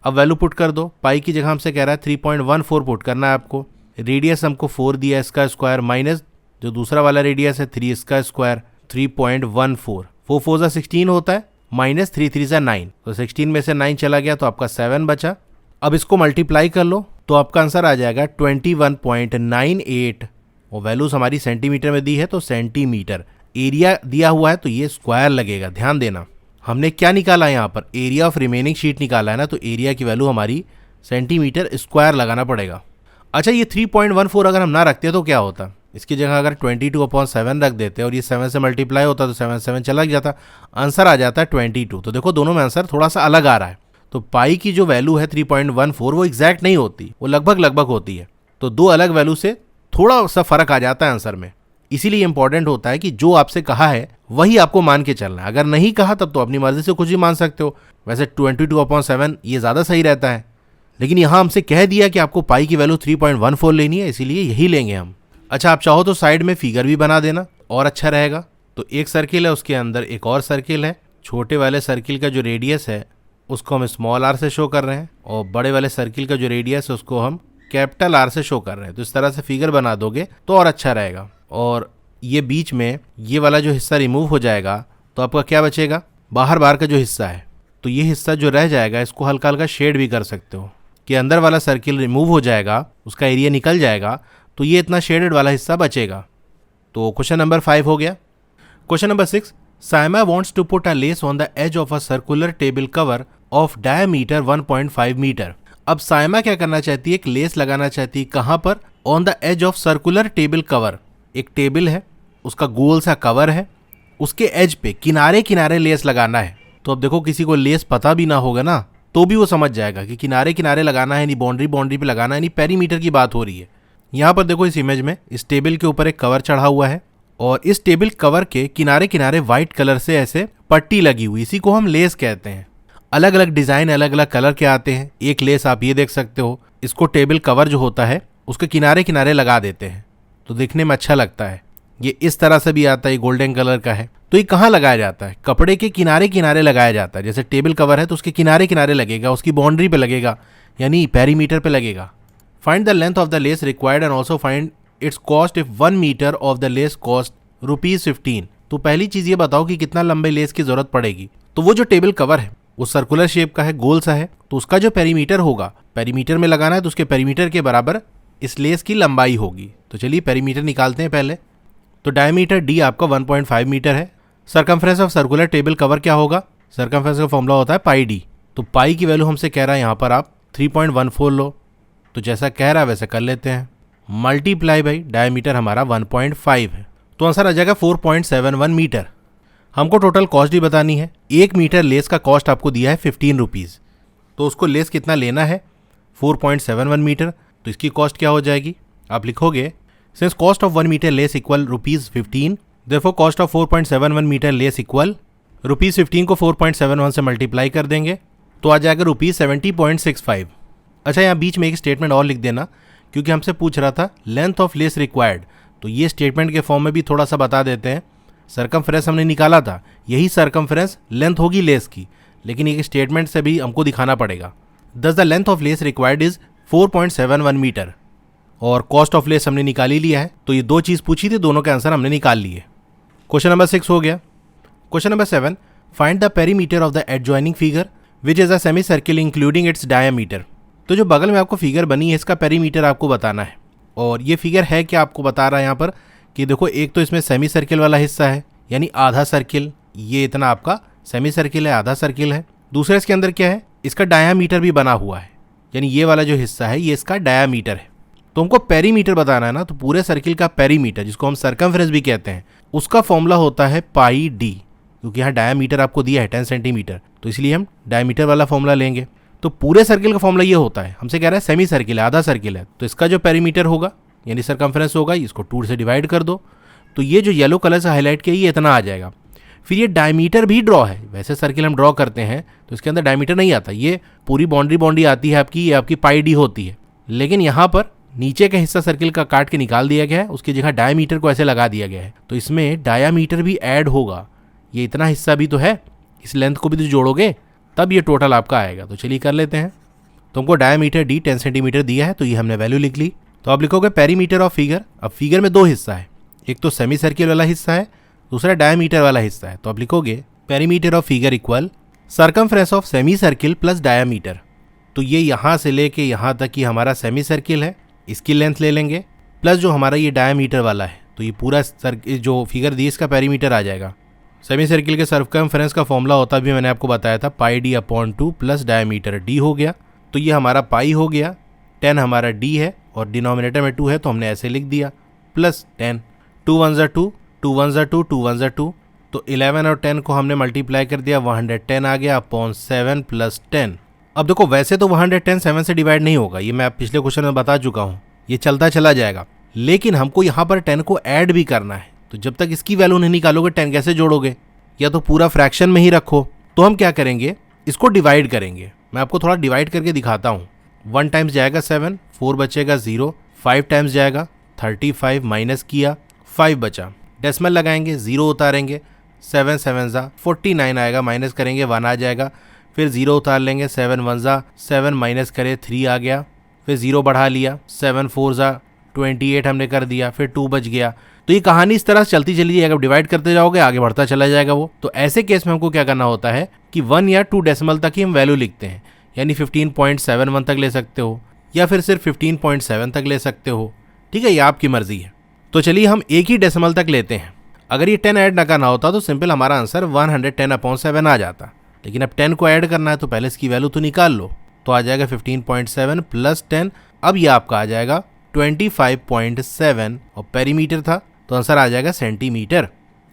अब वैल्यू पुट कर दो, पाई की जगह हमसे कह रहा है 3.14 पुट करना है आपको, रेडियस हमको 4 दिया इसका स्क्वायर, माइनस जो दूसरा वाला रेडियस है 3 इसका स्क्वायर, 3.14, 4 4 जा 16 होता है, माइनस 3 3 जा 9, तो 16 में से 9 चला गया तो आपका 7 बचा। अब इसको मल्टीप्लाई कर लो तो आपका आंसर आ जाएगा 21.98, और वैल्यूज हमारी सेंटीमीटर में दी है तो सेंटीमीटर। एरिया दिया हुआ है तो ये स्क्वायर लगेगा, ध्यान देना। हमने क्या निकाला यहाँ पर? एरिया ऑफ रिमेनिंग शीट निकाला है ना, तो एरिया की वैल्यू हमारी सेंटीमीटर स्क्वायर लगाना पड़ेगा। अच्छा, ये 3.14 अगर हम ना रखते तो क्या होता? इसकी जगह अगर 22/7 रख देते और ये 7 से मल्टीप्लाई होता तो 7 7 चला जाता, आंसर आ जाता है 22। तो देखो दोनों में आंसर थोड़ा सा अलग आ रहा है। तो पाई की जो वैल्यू है 3.14 वो एग्जैक्ट नहीं होती, वो लगभग होती है। तो दो अलग वैल्यू से थोड़ा सा फर्क आ जाता है आंसर में। इसीलिए इंपॉर्टेंट होता है कि जो आपसे कहा है वही आपको मान के चलना है। अगर नहीं कहा तब तो अपनी मर्जी से कुछ भी मान सकते हो। वैसे 22/7 ये ज़्यादा सही रहता है, लेकिन यहाँ हमसे कह दिया कि आपको पाई की वैल्यू 3.14 लेनी है, इसीलिए यही लेंगे हम। अच्छा, आप चाहो तो साइड में फिगर भी बना देना और अच्छा रहेगा। तो एक सर्किल है, उसके अंदर एक और सर्किल है। छोटे वाले सर्किल का जो रेडियस है उसको हम स्मॉल आर से शो कर रहे हैं, और बड़े वाले सर्किल का जो रेडियस है उसको हम कैपिटल आर से शो कर रहे हैं। तो इस तरह से फिगर बना दोगे तो और अच्छा रहेगा। और ये बीच में ये वाला जो हिस्सा रिमूव हो जाएगा तो आपका क्या बचेगा? बाहर का जो हिस्सा है। तो ये हिस्सा जो रह जाएगा इसको हल्का हल्का शेड भी कर सकते हो कि अंदर वाला सर्किल रिमूव हो जाएगा, उसका एरिया निकल जाएगा, तो ये इतना शेडेड वाला हिस्सा बचेगा। तो क्वेश्चन नंबर 5 हो गया। Question number 6, Saima wants to put a lace on the edge of a circular table cover of diameter 1.5 metre. अब साइमा क्या करना चाहती है? एक लेस लगाना चाहती है। कहाँ पर? On the edge of circular table cover. एक टेबल है, उसका गोल सा कवर है, उसके एज पे किनारे किनारे लेस लगाना है। तो अब देखो, किसी को लेस पता भी ना होगा ना तो भी वो समझ जाएगा कि किनारे किनारे लगाना है, नहीं बाउंड्री पे लगाना है, नहीं पेरीमीटर की बात हो रही है। यहाँ पर देखो, इस इमेज में इस टेबल के ऊपर एक कवर चढ़ा हुआ है और इस टेबल कवर के किनारे किनारे व्हाइट कलर से ऐसे पट्टी लगी हुई, इसी को हम लेस कहते हैं। अलग अलग डिजाइन, अलग अलग कलर के आते हैं। एक लेस आप ये देख सकते हो, इसको टेबल कवर जो होता है उसके किनारे किनारे लगा देते हैं तो दिखने में अच्छा लगता है। ये इस तरह से भी आता है, ये गोल्डन कलर का है। तो ये कहाँ लगाया जाता है? कपड़े के किनारे किनारे लगाया जाता है। जैसे टेबल कवर है तो उसके किनारे किनारे लगेगा, उसकी बाउंड्री पे लगेगा, यानी पेरीमीटर पे लगेगा। Find the length of the lace required and also find its cost if 1 metre of the lace cost ₹15। तो पहली चीज ये बताओ कि कितना लंबे लेस की जरूरत पड़ेगी। तो वो जो टेबल कवर है वो सर्कुलर शेप का है, गोल सा है, तो उसका जो पेरीमीटर होगा, पेरीमीटर में लगाना है तो उसके पेरीमीटर के बराबर इस लेस की लंबाई होगी। तो चलिए पेरीमीटर निकालते हैं पहले। तो डायमीटर डी आपका 1.5 मीटर है। Circumference of circular table cover क्या होगा? सर्कमफ्रेंस का फॉर्मूला होता है पाई डी। तो पाई की वैल्यू हमसे कह रहा है यहाँ पर आप 3.14 लो, तो जैसा कह रहा है वैसे कर लेते हैं। मल्टीप्लाई बाई डायमीटर हमारा 1.5 है, तो आंसर आ जाएगा 4.71 मीटर। हमको टोटल कॉस्ट भी बतानी है। 1 मीटर लेस का कॉस्ट आपको दिया है 15 रुपीज़, तो उसको लेस कितना लेना है? 4.71 मीटर। तो इसकी कॉस्ट क्या हो जाएगी? आप लिखोगे since cost of 1 metre lace equal ₹15, therefore cost of 4.71 metre lace equal ₹15 को 4.71 से मल्टीप्लाई कर देंगे तो आ जाएगा ₹70.65। अच्छा, यहाँ बीच में एक स्टेटमेंट और लिख देना, क्योंकि हमसे पूछ रहा था लेंथ ऑफ लेस रिक्वायर्ड, तो ये स्टेटमेंट के फॉर्म में भी थोड़ा सा बता देते हैं। सर्कमफ्रेंस हमने निकाला था, यही सर्कमफ्रेंस लेंथ होगी लेस की, लेकिन एक स्टेटमेंट से भी हमको दिखाना पड़ेगा। Thus the length of lace required is 4.71 metre और कॉस्ट ऑफ लेस हमने निकाल ही लिया है, तो ये दो चीज़ पूछी थी, दोनों के आंसर हमने निकाल लिए। क्वेश्चन नंबर 6 हो गया। Question number 7, find the perimeter of the adjoining figure which is a semi circle including its diameter. तो जो बगल में आपको फिगर बनी है इसका पेरीमीटर आपको बताना है, और ये फिगर है क्या आपको बता रहा है यहाँ पर कि देखो, एक तो इसमें सेमी सर्किल वाला हिस्सा है यानी आधा सर्किल, ये इतना आपका सेमी सर्किल है, आधा सर्किल है। दूसरा इसके अंदर क्या है, इसका डायामीटर भी बना हुआ है, यानी ये वाला जो हिस्सा है ये इसका डायामीटर है। तो हमको पेरीमीटर बताना है ना, तो पूरे सर्किल का पेरीमीटर, जिसको हम सर्कमफ्रेंस भी कहते हैं, उसका फॉर्मूला होता है पाई डी, क्योंकि यहाँ डायामीटर आपको दिया है 10 सेंटीमीटर, तो इसलिए हम डायामीटर वाला फॉर्मूला लेंगे। तो पूरे सर्किल का फॉर्मूला ये होता है, हमसे कह रहा है सेमी सर्किल है, आधा सर्किल है, तो इसका जो पेरीमीटर होगा यानी सर्कमफ्रेंस होगा, इसको 2 से डिवाइड कर दो, तो ये जो येलो कलर से हाईलाइट किया ये इतना आ जाएगा। फिर ये डायमीटर भी ड्रॉ है, वैसे सर्किल हम ड्रॉ करते हैं तो इसके अंदर डायमीटर नहीं आता, ये पूरी बाउंड्री आती है आपकी, ये आपकी पाई डी होती है। लेकिन यहाँ पर नीचे का हिस्सा सर्किल का काट के निकाल दिया गया है, उसकी जगह डायमीटर को ऐसे लगा दिया गया है, तो इसमें डायमीटर भी ऐड होगा, ये इतना हिस्सा भी तो है, इस लेंथ को भी तो जोड़ोगे तब ये टोटल आपका आएगा। तो चलिए कर लेते हैं। तुमको डायमीटर डी 10 सेंटीमीटर दिया है, तो ये हमने वैल्यू लिख ली। तो आप लिखोगे पेरीमीटर ऑफ फिगर। अब फिगर में दो हिस्सा है, एक तो सेमी सर्किल वाला हिस्सा है, दूसरा डायमीटर वाला हिस्सा है। तो आप लिखोगे perimeter of figure equal circumference of semi circle plus diameter. तो ये यहाँ से लेके यहाँ तक कि हमारा सेमी सर्किल है, इसकी लेंथ ले लेंगे, प्लस जो हमारा ये डायमीटर वाला है, तो ये पूरा जो फिगर दी इसका पेरीमीटर आ जाएगा। सेमी सर्किल के सर्कमफ्रेंस का फॉर्मूला होता भी मैंने आपको बताया था, pi D upon 2 plus diameter D हो गया। तो ये हमारा पाई हो गया, 10 हमारा डी है और डिनोमिनेटर में 2 है, तो हमने ऐसे लिख दिया प्लस 10, 2 1 ज़ा 2, 2 1 ज़ा 2, 2 1 ज़ा 2, तो 11 और 10 को हमने मल्टीप्लाई कर दिया, 110 आ गया अपॉन 7 प्लस 10। अब देखो, वैसे तो 110 7 से डिवाइड नहीं होगा, ये मैं पिछले क्वेश्चन में बता चुका हूँ, ये चलता चला जाएगा, लेकिन हमको यहाँ पर 10 को ऐड भी करना है। तो जब तक इसकी वैल्यू नहीं निकालोगे 10 कैसे जोड़ोगे, या तो पूरा फ्रैक्शन में ही रखो। तो हम क्या करेंगे, इसको डिवाइड करेंगे। मैं आपको थोड़ा डिवाइड करके दिखाता हूँ। 1 टाइम्स जाएगा 7, 4 बचेगा 0, 5 टाइम्स जाएगा 35, माइनस किया 5 बचा, डेसिमल लगाएंगे, 0 उतारेंगे, 7 7 ज़ा 49 आएगा, माइनस करेंगे 1 आ जाएगा, फिर 0 उतार लेंगे, 7 1 ज़ा 7 माइनस करे 3 आ गया, फिर 0 बढ़ा लिया, 7 4 ज़ा 28 हमने कर दिया, फिर 2 बच गया। तो ये कहानी इस तरह चलती चली जाएगी, अगर डिवाइड करते जाओगे आगे बढ़ता चला जाएगा वो। तो ऐसे केस में हमको क्या करना होता है कि 1 या 2 डेसिमल तक ही हम वैल्यू लिखते हैं, यानी 15.71 तक ले सकते हो या फिर सिर्फ 15.7 तक ले सकते हो, ठीक है, ये आपकी मर्जी है। तो चलिए हम एक ही डेसिमल तक लेते हैं। अगर ये 10 ऐड ना करना होता तो सिंपल हमारा आंसर 110/7 आ जाता, लेकिन अब 10 को ऐड करना है तो पहले इसकी वैल्यू तो निकाल लो, तो आ जाएगा 15.7 प्लस 10, अब ये आपका आ जाएगा 25.7 और पेरीमीटर था तो आंसर आ जाएगा सेंटीमीटर।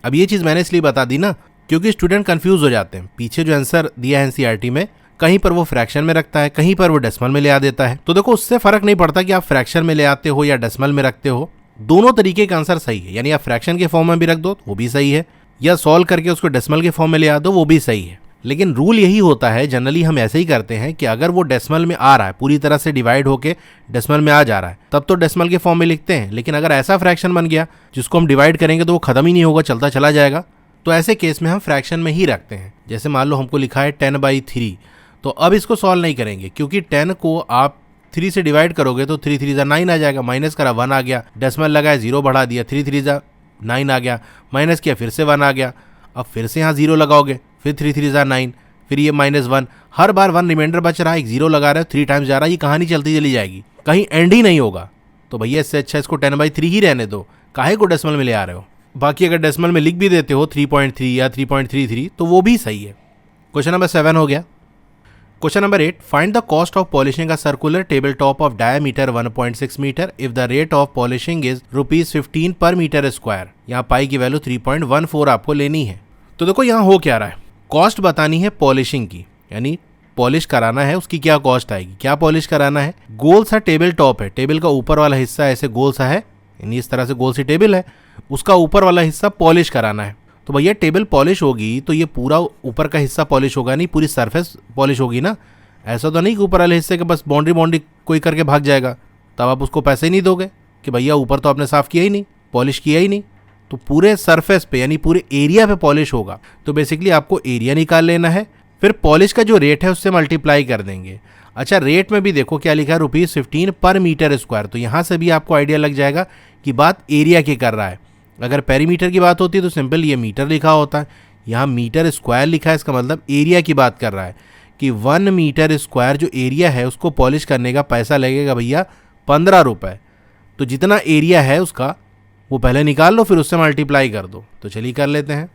अब ये चीज़ मैंने इसलिए बता दी ना क्योंकि स्टूडेंट कंफ्यूज हो जाते हैं। पीछे जो आंसर दिया है एनसीईआरटी में, कहीं पर वो फ्रैक्शन में रखता है, कहीं पर वो डेसिमल में ले आ देता है। तो देखो, उससे फर्क नहीं पड़ता कि आप फ्रैक्शन में ले आते हो या डेसिमल में रखते हो, दोनों तरीके का आंसर सही है। यानी आप फ्रैक्शन के फॉर्म में भी रख दो वो भी सही है, या सॉल्व करके उसको डेसिमल के फॉर्म में ले आ दो वो भी सही है। लेकिन रूल यही होता है, जनरली हम ऐसे ही करते हैं कि अगर वो डेसिमल में आ रहा है, पूरी तरह से डिवाइड होके डेसिमल में आ जा रहा है, तब तो डेसिमल के फॉर्म में लिखते हैं। लेकिन अगर ऐसा फ्रैक्शन बन गया जिसको हम डिवाइड करेंगे तो वो खत्म ही नहीं होगा, चलता चला जाएगा, तो ऐसे केस में हम फ्रैक्शन में ही रखते हैं। जैसे मान लो हमको लिखा है 10/3, तो अब इसको सॉल्व नहीं करेंगे क्योंकि 10 को आप 3 से डिवाइड करोगे तो 3 3 ज़ा 9 आ जाएगा, माइनस करा 1 आ गया, डेसिमल लगाया 0 बढ़ा दिया, 3 3 ज़ा 9 आ गया, माइनस किया फिर से 1 आ गया, अब फिर से यहाँ 0 लगाओगे, फिर 3 3 ज़ा 9, फिर ये -1, हर बार 1 रिमाइंडर बच रहा है, एक 0 लगा रहे हो, 3 टाइम्स जा रहा है, ये कहानी चलती चली जाएगी, कहीं एंड ही नहीं होगा। तो भैया इससे अच्छा इसको 10/3 ही रहने दो, काहे को डेसिमल में ले आ रहे हो। बाकी अगर डेसिमल में लिख भी देते हो 3.3 या 3.33 तो वो भी सही है। क्वेश्चन नंबर 7 हो गया। Question number 8, find the cost of polishing a circular table top of diameter 1.6 metre if the rate of polishing is ₹15 per metre square. यहाँ पाई की वैल्यू 3.14 आपको लेनी है। तो देखो यहाँ हो क्या रहा है, कॉस्ट बतानी है पॉलिशिंग की, यानी पॉलिश कराना है उसकी क्या कॉस्ट आएगी। क्या पॉलिश कराना है, गोल सा टेबल टॉप है, टेबल का ऊपर वाला हिस्सा ऐसे गोल सा है, यानी इस तरह से गोल सी टेबल है, उसका ऊपर वाला हिस्सा पॉलिश कराना है। तो भैया टेबल पॉलिश होगी तो ये पूरा ऊपर का हिस्सा पॉलिश होगा नहीं, पूरी सरफेस पॉलिश होगी ना। ऐसा तो नहीं कि ऊपर वाले हिस्से के बस बाउंड्री कोई करके भाग जाएगा, तब आप उसको पैसे ही नहीं दोगे कि भैया ऊपर तो आपने साफ़ किया ही नहीं, पॉलिश किया ही नहीं। तो पूरे सरफेस पे यानी पूरे एरिया पे पॉलिश होगा। तो बेसिकली आपको एरिया निकाल लेना है, फिर पॉलिश का जो रेट है उससे मल्टीप्लाई कर देंगे। अच्छा, रेट में भी देखो क्या लिखा है, ₹15 पर मीटर स्क्वायर। तो यहाँ से भी आपको आइडिया लग जाएगा कि बात एरिया की कर रहा है। अगर पेरीमीटर की बात होती है तो सिंपल ये मीटर लिखा होता है, यहाँ मीटर स्क्वायर लिखा है, इसका मतलब एरिया की बात कर रहा है कि 1 मीटर स्क्वायर जो एरिया है उसको पॉलिश करने का पैसा लगेगा भैया ₹15। तो जितना एरिया है उसका वो पहले निकाल लो, फिर उससे मल्टीप्लाई कर दो। तो चलिए कर लेते हैं।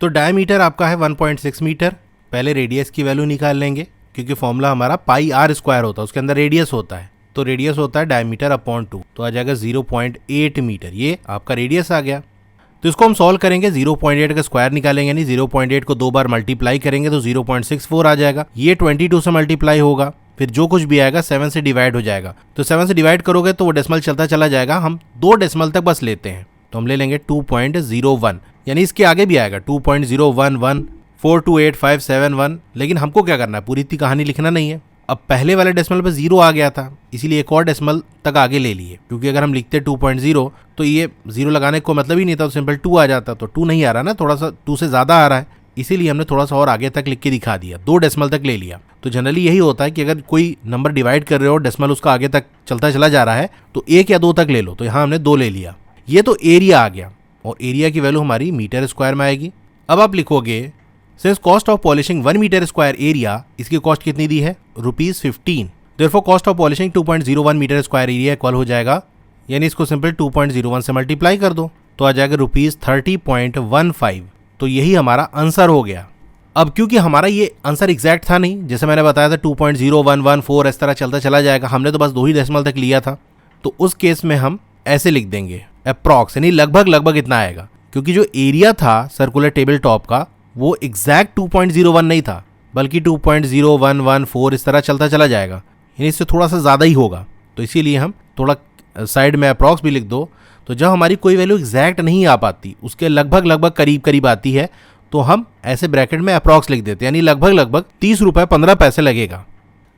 तो डायमीटर आपका है 1.6 मीटर। पहले रेडियस की वैल्यू निकाल लेंगे क्योंकि फॉर्मूला हमारा πr² होता है, उसके अंदर रेडियस होता है। तो रेडियस होता है डायमीटर अपॉन 2, तो आ जाएगा 0.8 मीटर। ये आपका रेडियस आ गया। तो इसको हम सॉल्व करेंगे, 0.8 का स्क्वायर निकालेंगे, यानी 0.8 को 2 बार मल्टीप्लाई करेंगे तो 0.64 आ जाएगा। ये 22 से मल्टीप्लाई होगा, फिर जो कुछ भी आएगा 7 से डिवाइड हो जाएगा। तो 7 से डिवाइड करोगे तो वो डेसिमल चलता चला जाएगा। हम 2 डेसिमल तक बस लेते हैं, तो हम ले लेंगे 2.01, यानी इसके आगे भी आएगा 2.011 428.571। लेकिन हमको क्या करना है, पूरी इतनी कहानी लिखना नहीं है। अब पहले वाले डेसिमल पे 0 आ गया था, इसीलिए एक और डेसिमल तक आगे ले लिए, क्योंकि अगर हम लिखते 2.0 तो ये 0 लगाने को मतलब ही नहीं था, तो सिंपल 2 आ जाता। तो 2 नहीं आ रहा ना, थोड़ा सा 2 से ज़्यादा आ रहा है, इसीलिए हमने थोड़ा सा और आगे तक लिख के दिखा दिया, 2 डेसिमल तक ले लिया। तो जनरली यही होता है कि अगर कोई नंबर डिवाइड कर रहे हो, डेसिमल उसका आगे तक चलता चला जा रहा है, तो 1 या 2 तक ले लो। तो यहाँ हमने 2 ले लिया। ये तो एरिया आ गया, और एरिया की वैल्यू हमारी मीटर स्क्वायर में आएगी। अब आप लिखोगे since cost of polishing 1 metre square area, इसकी कॉस्ट कितनी दी है, ₹15। Therefore cost of polishing 2.01 metre square area equal हो जाएगा, यानी इसको सिंपल 2.01 से मल्टीप्लाई कर दो तो आ जाएगा ₹30.15। तो यही हमारा आंसर हो गया। अब क्योंकि हमारा ये आंसर एग्जैक्ट था नहीं, जैसे मैंने बताया था 2.0114 इस तरह चलता चला जाएगा, हमने तो बस 2 ही डेसिमल तक लिया था, तो उस केस में हम ऐसे लिख देंगे अप्रॉक्स, यानी लगभग इतना आएगा। क्योंकि जो एरिया था सर्कुलर टेबल टॉप का वो एग्जैक्ट 2.01 नहीं था, बल्कि 2.0114 इस तरह चलता चला जाएगा, यानी इससे थोड़ा सा ज़्यादा ही होगा। तो इसीलिए हम थोड़ा साइड में अप्रॉक्स भी लिख दो। तो जब हमारी कोई वैल्यू एग्जैक्ट नहीं आ पाती, उसके लगभग करीब आती है, तो हम ऐसे ब्रैकेट में अप्रॉक्स लिख देते हैं, यानी लगभग ₹30.15 लगेगा।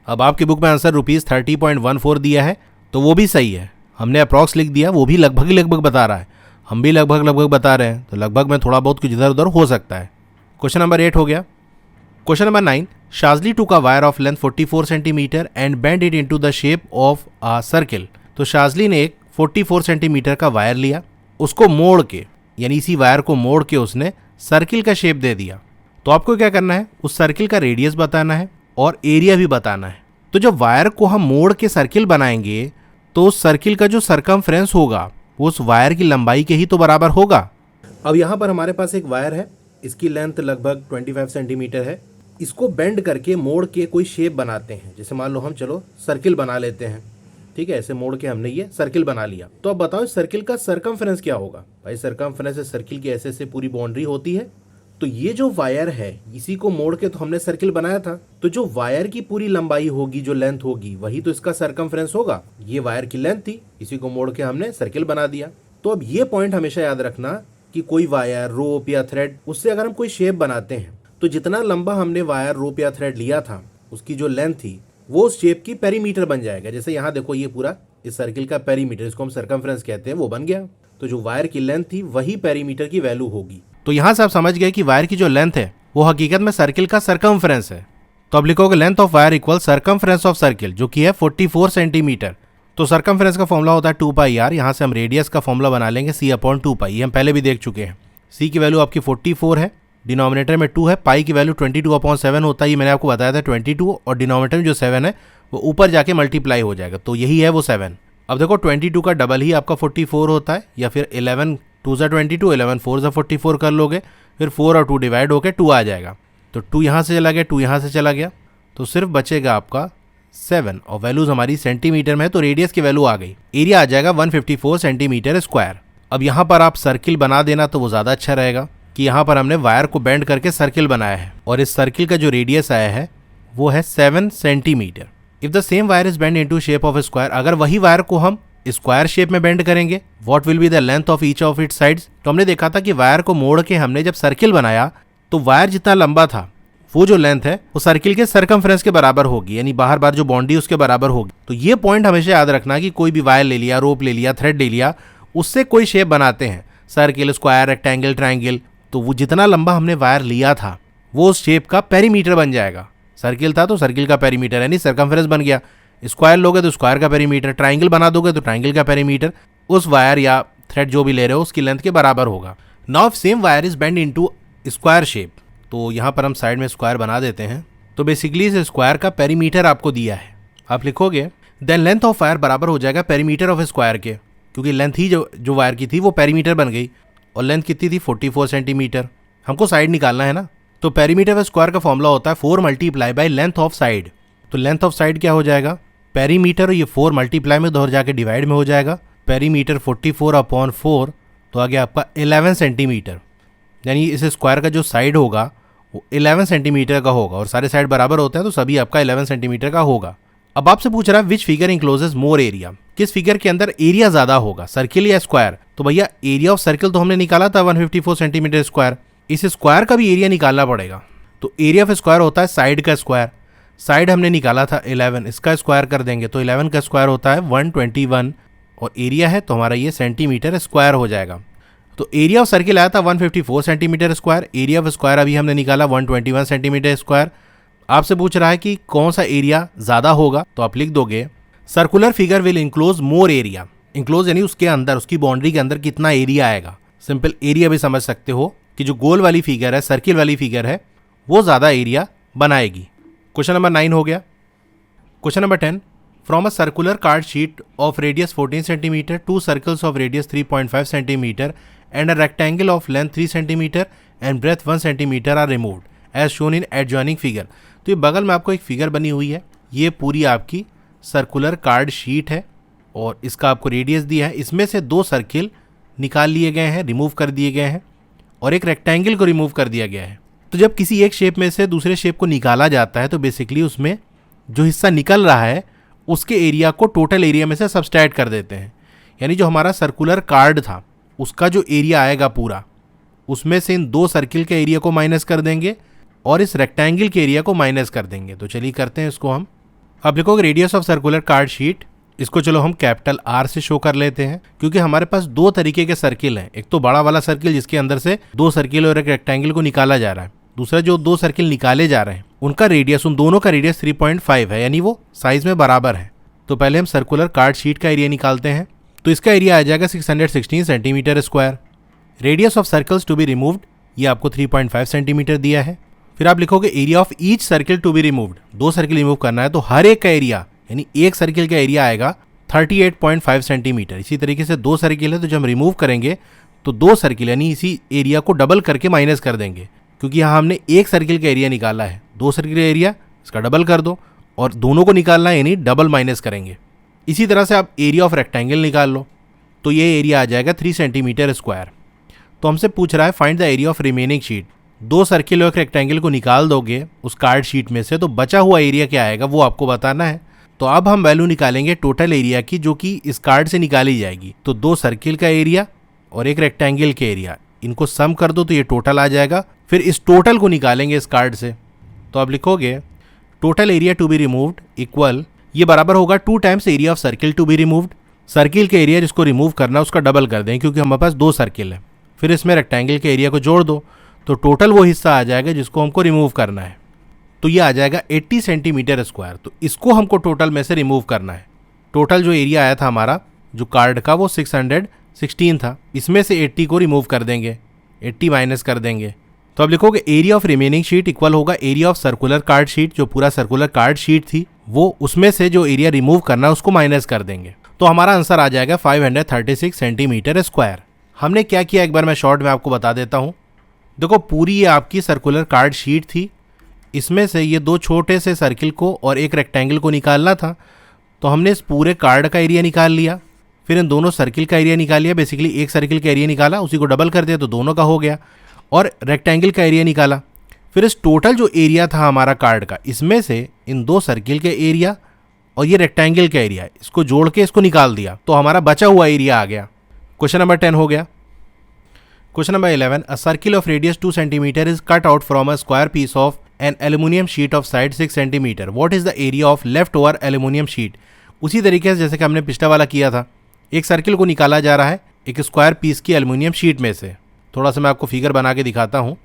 अब आपकी बुक में आंसर ₹30.14 दिया है, तो वो भी सही है। हमने अप्रॉक्स लिख दिया, वो भी लगभग बता रहा है, हम भी लगभग बता रहे हैं, तो लगभग में थोड़ा बहुत कुछ इधर उधर हो सकता है। क्वेश्चन नंबर 8 हो गया। क्वेश्चन नंबर 9, शाजली टूक a wire of length 44 centimetre and bend it into the shape of a circle. तो शाजली ने एक 44 सेंटीमीटर का वायर लिया, उसको मोड़ के, यानी इसी वायर को मोड़ के उसने सर्किल का शेप दे दिया। तो आपको क्या करना है, उस सर्किल का रेडियस बताना है और एरिया भी बताना है। तो जब वायर को हम मोड़ के सर्किल बनाएंगे तो उस सर्किल का जो सरकमफ्रेंस होगा वो उस वायर की लंबाई के ही तो बराबर होगा। अब यहाँ पर हमारे पास एक वायर है, इसकी लेंथ लगभग 25 सेंटीमीटर है। इसको बेंड करके मोड़ के कोई शेप बनाते हैं, जैसे मान लो हम चलो सर्किल बना लेते हैं, ठीक है, ऐसे मोड़ के हमने ये सर्किल बना लिया। तो अब बताओ सर्किल का सरकमफ्रेंस क्या होगा। भाई सरकमफ्रेंस सर्किल की ऐसे पूरी बाउंड्री होती है, तो ये जो वायर है इसी को मोड़ के तो हमने सर्किल बनाया था, तो जो वायर की पूरी लंबाई होगी, जो लेंथ होगी, वही तो इसका सरकमफ्रेंस होगा। ये वायर की लेंथ थी, इसी को मोड़ के हमने सर्किल बना दिया। तो अब ये पॉइंट हमेशा याद रखना कि कोई वायर, रोप या थ्रेड, उससे अगर हम कोई शेप बनाते हैं तो जितना लंबा हमने वायर, रोप या थ्रेड लिया था, उसकी जो लेंथ थी वो उस शेप की पेरीमीटर बन जाएगा। जैसे यहाँ देखो, ये पूरा इस सर्किल का पेरीमीटर, इसको हम सरकमफ्रेंस कहते हैं, वो बन गया। तो जो वायर की लेंथ थी वही पेरीमीटर की वैल्यू होगी। तो यहाँ से आप समझ गए कि वायर की जो लेंथ है वो हकीकत में सर्किल का सरकमफ्रेंस है। तो अब लिखोगे length of wire equal circumference of circle, जो कि है 44 सेंटीमीटर। तो सरकमफ्रेंस का फॉर्मूला होता है 2πr। यहाँ से हम रेडियस का फॉर्मूला बना लेंगे c/2π। ये हम पहले भी देख चुके हैं। c की वैल्यू आपकी 44 है, डिनोमिनेटर में 2 है, पाई की वैल्यू 22/7 होता है, ये मैंने आपको बताया था 22, और डिनोमिनेटर में जो 7 है वो ऊपर जाके मल्टीप्लाई हो जाएगा, तो यही है वो 7। अब देखो 22 का डबल ही आपका 44 होता है, या फिर 11 2 ज़ा 22, 11 4 ज़ा 44 कर लोगे, फिर 4 और 2 डिवाइड होकर 2 आ जाएगा। तो 2 यहाँ से चला गया, 2 यहाँ से चला गया, तो सिर्फ बचेगा आपका 7, और वैल्यूज हमारी सेंटीमीटर में है, तो रेडियस की वैल्यू आ गई। एरिया आ जाएगा 154 सेंटीमीटर स्क्वायर। अब यहाँ पर आप सर्किल बना देना तो वो ज़्यादा अच्छा रहेगा कि यहाँ पर हमने वायर को बेंड करके सर्किल बनाया है, और इस सर्किल का जो रेडियस आया है वो है 7 centimetre. If the same wire is bend into shape of square, अगर वही वायर को हम स्क्वायर शेप में बेंड करेंगे, what will be the length of each of its sides. तो हमने देखा था कि वायर को मोड़ के हमने जब सर्किल बनाया तो वायर जितना लंबा था वो जो लेंथ है वो सर्किल के सरकमफ्रेंस के बराबर होगी, यानी बाहर बार जो बाउंड्री उसके बराबर होगी। तो ये पॉइंट हमेशा याद रखना कि कोई भी वायर ले लिया, रोप ले लिया, थ्रेड ले लिया, उससे कोई शेप बनाते हैं, सर्किल, स्क्वायर, रेक्टेंगल, ट्राइंगल, तो वो जितना लंबा हमने वायर लिया था वो उस शेप का पेरीमीटर बन जाएगा। सर्किल था तो सर्किल का पेरीमीटर यानी सरकमफ्रेंस बन गया, स्क्वायर लोगे तो स्क्वायर का पेरीमीटर, ट्राइंगल बना दोगे तो ट्राइंगल का पेरीमीटर उस वायर या थ्रेड जो भी ले रहे हो उसकी लेंथ के बराबर होगा। Now if same wire is bend into square shape, तो यहाँ पर हम साइड में स्क्वायर बना देते हैं। तो बेसिकली इस स्क्वायर का पेरीमीटर आपको दिया है, आप लिखोगे देन लेंथ ऑफ वायर बराबर हो जाएगा पेरीमीटर ऑफ स्क्वायर के, क्योंकि लेंथ ही जो वायर की थी वो पेरीमीटर बन गई और लेंथ कितनी थी 44 सेंटीमीटर। हमको साइड निकालना है ना, तो पेरीमीटर ऑफ स्क्वायर का फॉर्मूला होता है 4 multiply by length of side. तो लेंथ ऑफ साइड क्या हो जाएगा, पेरीमीटर, ये 4 मल्टीप्लाई में उधर जाके डिवाइड में हो जाएगा, पेरीमीटर 44/4 तो आ गया आपका 11 सेंटीमीटर, यानी इस स्क्वायर का जो साइड होगा वो 11 सेंटीमीटर का होगा और सारे साइड बराबर होते हैं तो सभी आपका 11 सेंटीमीटर का होगा। अब आपसे पूछ रहा है which figure encloses more area, किस फिगर के अंदर एरिया ज्यादा होगा, सर्किल या स्क्वायर। तो भैया एरिया ऑफ सर्किल तो हमने निकाला था 154 सेंटीमीटर स्क्वायर, इस स्क्वायर का भी एरिया निकालना पड़ेगा। तो एरिया ऑफ स्क्वायर होता है साइड का स्क्वायर, साइड हमने निकाला था 11, इसका स्क्वायर कर देंगे तो 11 का स्क्वायर होता है 121 और एरिया है तो हमारा ये सेंटीमीटर स्क्वायर हो जाएगा। तो एरिया ऑफ सर्किल आया था 154 centimetre square, area of square अभी हमने निकाला 121 सेंटीमीटर स्क्वायर। आपसे पूछ रहा है कि कौन सा एरिया ज़्यादा होगा, तो आप लिख दोगे circular figure will enclose more area. Enclose यानी उसके अंदर, उसकी बाउंड्री के अंदर कितना एरिया आएगा। सिंपल एरिया भी समझ सकते हो कि जो गोल वाली फिगर है, सर्किल वाली फिगर है, वो ज़्यादा एरिया बनाएगी। क्वेश्चन नंबर 9 हो गया। Question number 10, from a circular card sheet of radius 14 centimetre, 2 circles of radius 3.5 centimetre and a rectangle of length 3 cm and breadth 1 cm are removed as shown in adjoining figure। तो ये बगल में आपको एक figure बनी हुई है, ये पूरी आपकी सर्कुलर कार्ड शीट है और इसका आपको रेडियस दिया है, इसमें से 2 सर्किल निकाल लिए गए हैं, रिमूव कर दिए गए हैं और एक रेक्टेंगल को रिमूव कर दिया गया है। तो जब किसी एक शेप में से दूसरे शेप को निकाला जाता है तो बेसिकली उसमें जो हिस्सा निकल रहा है उसके एरिया को टोटल एरिया में से सब्सट्रैक्ट कर देते हैं, यानी जो हमारा सर्कुलर कार्ड था उसका जो एरिया आएगा पूरा, उसमें से इन 2 सर्किल के एरिया को माइनस कर देंगे और इस रेक्टेंगल के एरिया को माइनस कर देंगे। तो चलिए करते हैं इसको हम। अब लिखोगे radius of circular card sheet, इसको चलो हम कैपिटल R से शो कर लेते हैं, क्योंकि हमारे पास 2 तरीके के सर्किल हैं। एक तो बड़ा वाला सर्किल जिसके अंदर से 2 सर्किल और एक रेक्टेंगल को निकाला जा रहा है, दूसरा जो 2 सर्किल निकाले जा रहे हैं उनका रेडियस, उन दोनों का रेडियस 3.5 है, यानी वो साइज में बराबर है। तो पहले हम सर्कुलर कार्ड शीट का एरिया निकालते हैं, तो इसका एरिया आ जाएगा 616 centimetre square. Radius of circles to be removed, ये आपको 3.5 सेंटीमीटर दिया है। फिर आप लिखोगे area of each circle to be removed, 2 circle remove करना है तो हर एक का एरिया, यानी एक सर्किल का एरिया आएगा 38.5 सेंटीमीटर। इसी तरीके से 2 सर्किल है तो जब हम रिमूव करेंगे तो 2 सर्किल यानी इसी एरिया को डबल करके माइनस कर देंगे, क्योंकि यहाँ हमने एक सर्किल का एरिया निकाला है, 2 सर्किल का एरिया इसका डबल कर दो और दोनों को निकालना है यानी डबल माइनस करेंगे। इसी तरह से आप एरिया ऑफ रेक्टेंगल निकाल लो, तो ये एरिया आ जाएगा 3 सेंटीमीटर स्क्वायर। तो हमसे पूछ रहा है find the area of remaining sheet. 2 circle और एक रेक्टेंगल को निकाल दोगे उस कार्ड शीट में से, तो बचा हुआ एरिया क्या आएगा वो आपको बताना है। तो अब हम वैल्यू निकालेंगे टोटल एरिया की, जो कि इस कार्ड से निकाली जाएगी। तो 2 सर्किल का एरिया और एक रेक्टेंगल के एरिया, इनको सम कर दो तो ये टोटल आ जाएगा। फिर इस टोटल को निकालेंगे इस कार्ड से, तो आप लिखोगे total area to be removed equal, ये बराबर होगा 2 times area of circle to be removed. Circle के एरिया जिसको रिमूव करना है उसका डबल कर दें, क्योंकि हमारे पास 2 सर्किल है। फिर इसमें रेक्टेंगल के एरिया को जोड़ दो तो टोटल वो हिस्सा आ जाएगा जिसको हमको रिमूव करना है, तो ये आ जाएगा 80 सेंटीमीटर स्क्वायर। तो इसको हमको टोटल में से रिमूव करना है। टोटल जो एरिया आया था हमारा जो कार्ड का वो 616 था, इसमें से 80 को रिमूव कर देंगे, 80 माइनस कर देंगे। तो अब लिखोगे area of remaining sheet equal होगा area of circular card sheet, जो पूरा सर्कुलर कार्ड शीट थी वो, उसमें से जो एरिया रिमूव करना है उसको माइनस कर देंगे। तो हमारा आंसर आ जाएगा 536 सेंटीमीटर स्क्वायर। हमने क्या किया एक बार मैं शॉर्ट में आपको बता देता हूँ। देखो पूरी ये आपकी सर्कुलर कार्ड शीट थी, इसमें से ये 2 छोटे से सर्किल को और एक रेक्टेंगल को निकालना था, तो हमने इस पूरे कार्ड का एरिया निकाल लिया। फिर इन दोनों सर्किल का एरिया निकाल लिया, बेसिकली एक सर्किल का एरिया निकाला, उसी को डबल कर दिया तो दोनों का हो गया, और रेक्टेंगल का एरिया निकाला। फिर इस टोटल जो एरिया था हमारा कार्ड का, इसमें से इन दो सर्किल के एरिया और ये रेक्टेंगल का एरिया, इसको जोड़ के इसको निकाल दिया तो हमारा बचा हुआ एरिया आ गया। क्वेश्चन नंबर 10 हो गया। Question number 11, a circle of radius 2 centimetre is cut out from a square piece of an aluminium sheet of side 6 centimetre. What is the area of left over aluminium sheet. उसी तरीके से जैसे कि हमने पिछला वाला किया था, एक सर्किल को निकाला जा रहा है एक स्क्वायर पीस की एल्यूमिनियम शीट में से। थोड़ा सा मैं आपको फिगर बना के दिखाता हूँ।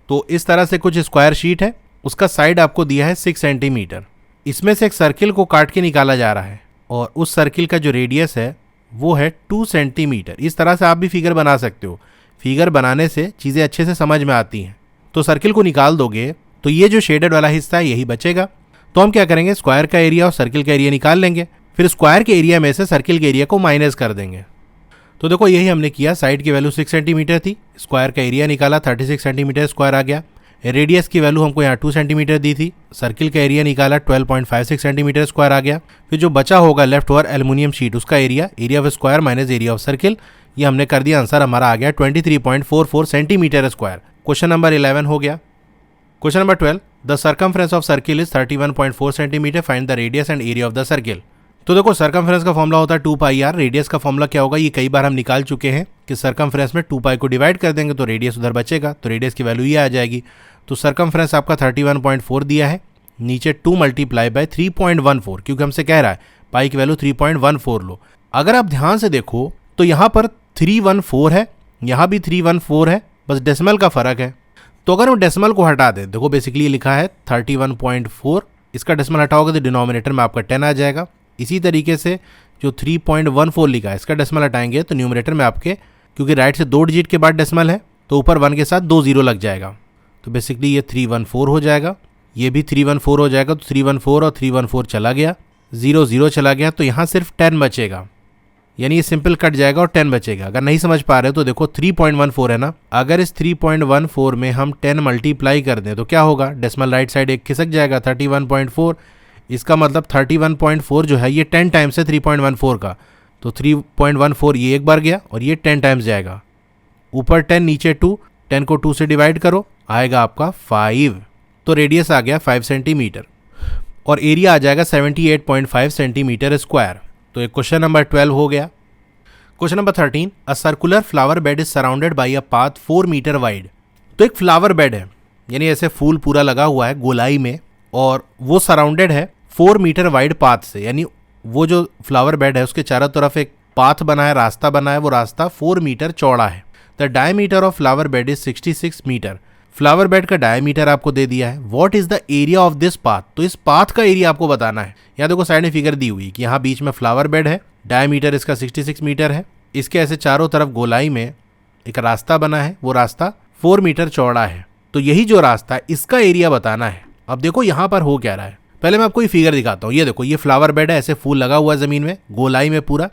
तो इस तरह से कुछ स्क्वायर शीट है, उसका साइड आपको दिया है 6 सेंटीमीटर। इसमें से एक सर्किल को काट के निकाला जा रहा है और उस सर्किल का जो रेडियस है वो है 2 सेंटीमीटर। इस तरह से आप भी फिगर बना सकते हो। फिगर बनाने से चीज़ें अच्छे से समझ में आती हैं। तो सर्किल को निकाल दोगे तो ये जो शेडेड वाला हिस्सा है यही बचेगा। तो हम क्या करेंगे, स्क्वायर का एरिया और सर्किल का एरिया निकाल लेंगे, फिर स्क्वायर के एरिया में से सर्किल के एरिया को माइनस कर देंगे। तो देखो यही हमने किया। साइड की वैल्यू 6 सेंटीमीटर थी, स्क्वायर का एरिया निकाला 36 सेंटीमीटर स्क्वायर आ गया। रेडियस की वैल्यू हमको यहाँ 2 सेंटीमीटर दी थी, सर्किल का एरिया निकाला 12.56 सेंटीमीटर स्क्वायर आ गया। फिर जो बचा होगा लेफ्ट ओवर एल्यूमिनियम शीट, उसका area of square minus area of circle, ये हमने कर दिया। आंसर हमारा आ गया 23.44 सेंटीमीटर स्क्वायर। क्वेश्चन नंबर 11 हो गया। Question number 12, the circumference of circle is 31.4 centimetre, find the radius and area of the circle. तो देखो सर्कमफ्रेंस का फॉर्मूला होता है 2πr, रेडियस का फॉर्मूला क्या होगा ये कई बार हम निकाल चुके हैं कि सर्कमफ्रेंस में 2π को डिवाइड कर देंगे तो रेडियस उधर बचेगा, तो रेडियस की वैल्यू ये आ जाएगी। तो सर्कमफ्रेंस आपका 31.4 दिया है, नीचे 2 मल्टीप्लाई बाय 3.14, क्योंकि हमसे कह रहा है पाई की वैल्यू 3.14 लो। अगर आप ध्यान से देखो तो यहाँ पर 314 है, यहाँ भी 314 है, बस डेसिमल का फर्क है। तो अगर हम डेसिमल को हटा दें, देखो बेसिकली लिखा है 31.4, इसका डेसिमल हटाओगे तो डिनोमिनेटर में आपका 10 आ जाएगा। इसी तरीके से जो 3.14 लिखा है इसका डेसिमल हटाएंगे तो न्यूमरेटर में आपके, क्योंकि राइट से 2 डिजिट के बाद डेसिमल है तो ऊपर 1 के साथ 2 0 लग जाएगा, तो बेसिकली ये 314 हो जाएगा, ये भी 314 हो जाएगा। तो 314 और 314 चला गया, 0 0 चला गया, तो यहाँ सिर्फ 10 बचेगा, यानी ये सिंपल कट जाएगा और 10 बचेगा। अगर नहीं समझ पा रहे तो देखो 3.14 है ना, अगर इस 3.14 में हम 10 मल्टीप्लाई कर दें तो क्या होगा, डेसिमल राइट साइड एक खिसक जाएगा 31.4। इसका मतलब 31.4 जो है ये 10 टाइम्स है 3.14 का, तो 3.14 ये एक बार गया और ये 10 टाइम्स जाएगा, ऊपर 10 नीचे 2, 10 को 2 से डिवाइड करो आएगा आपका 5। तो रेडियस आ गया 5 सेंटीमीटर और एरिया आ जाएगा 78.5 सेंटीमीटर स्क्वायर। तो एक क्वेश्चन नंबर 12 हो गया। Question number 13, a circular flower bed is surrounded by a path 4 metre wide. तो एक फ्लावर बेड है, यानी ऐसे फूल पूरा लगा हुआ है गोलाई में, और वो सराउंडेड है 4 मीटर वाइड पाथ से, यानी वो जो फ्लावर बेड है उसके चारों तरफ एक पाथ बना है, रास्ता बना है, वो रास्ता 4 मीटर चौड़ा है। The diameter of flower bed is 66 metre. Flower bed का डायमीटर आपको दे दिया है। What is the area of this path. तो इस पाथ का एरिया आपको बताना है। यहाँ देखो साइड में फिगर दी हुई कि यहाँ बीच में फ्लावर बेड है, डायमीटर इसका 66 मीटर है, इसके ऐसे चारों तरफ गोलाई में एक रास्ता बना है, वो रास्ता 4 मीटर चौड़ा है। तो यही जो रास्ता है इसका एरिया बताना है। अब देखो यहाँ पर हो क्या रहा है, पहले मैं आपको ये फिगर दिखाता हूँ। ये देखो ये फ्लावर बेड है, ऐसे फूल लगा हुआ है जमीन में गोलाई में पूरा,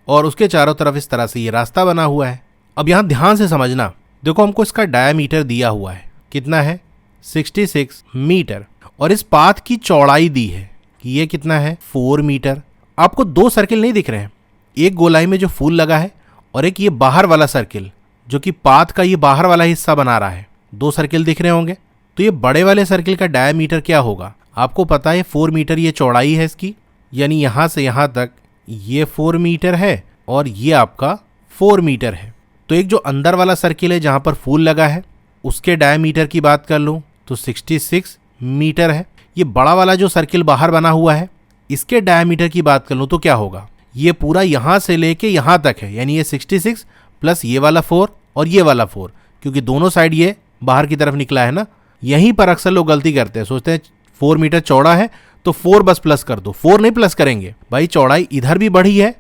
और उसके चारों तरफ इस तरह से ये रास्ता बना हुआ है। अब यहाँ ध्यान से समझना, देखो हमको इसका डायमीटर दिया हुआ है, कितना है 66 मीटर, और इस पाथ की चौड़ाई दी है कि ये कितना है 4 मीटर। आपको 2 सर्किल नहीं दिख रहे हैं, एक गोलाई में जो फूल लगा है और एक ये बाहर वाला सर्किल जो कि पाथ का ये बाहर वाला हिस्सा बना रहा है। 2 सर्किल दिख रहे होंगे। तो ये बड़े वाले सर्किल का डायमीटर क्या होगा, आपको पता है 4 मीटर ये चौड़ाई है इसकी, यानी यहाँ से यहाँ तक ये 4 मीटर है और ये आपका 4 मीटर है। तो एक जो अंदर वाला सर्किल है जहाँ पर फूल लगा है उसके डायमीटर की बात कर लूँ तो 66 मीटर है। ये बड़ा वाला जो सर्किल बाहर बना हुआ है इसके डायमीटर की बात कर लूँ तो क्या होगा, ये पूरा यहाँ से लेके यहाँ तक है, यानी ये 66 प्लस ये वाला 4 और ये वाला 4, क्योंकि दोनों साइड ये बाहर की तरफ निकला है ना। यहीं पर अक्सर लोग गलती करते हैं, सोचते हैं 4 मीटर चौड़ा है तो 4 बस प्लस कर दो। 4 नहीं प्लस करेंगे भाई, चौड़ाई इधर भी बढ़ी है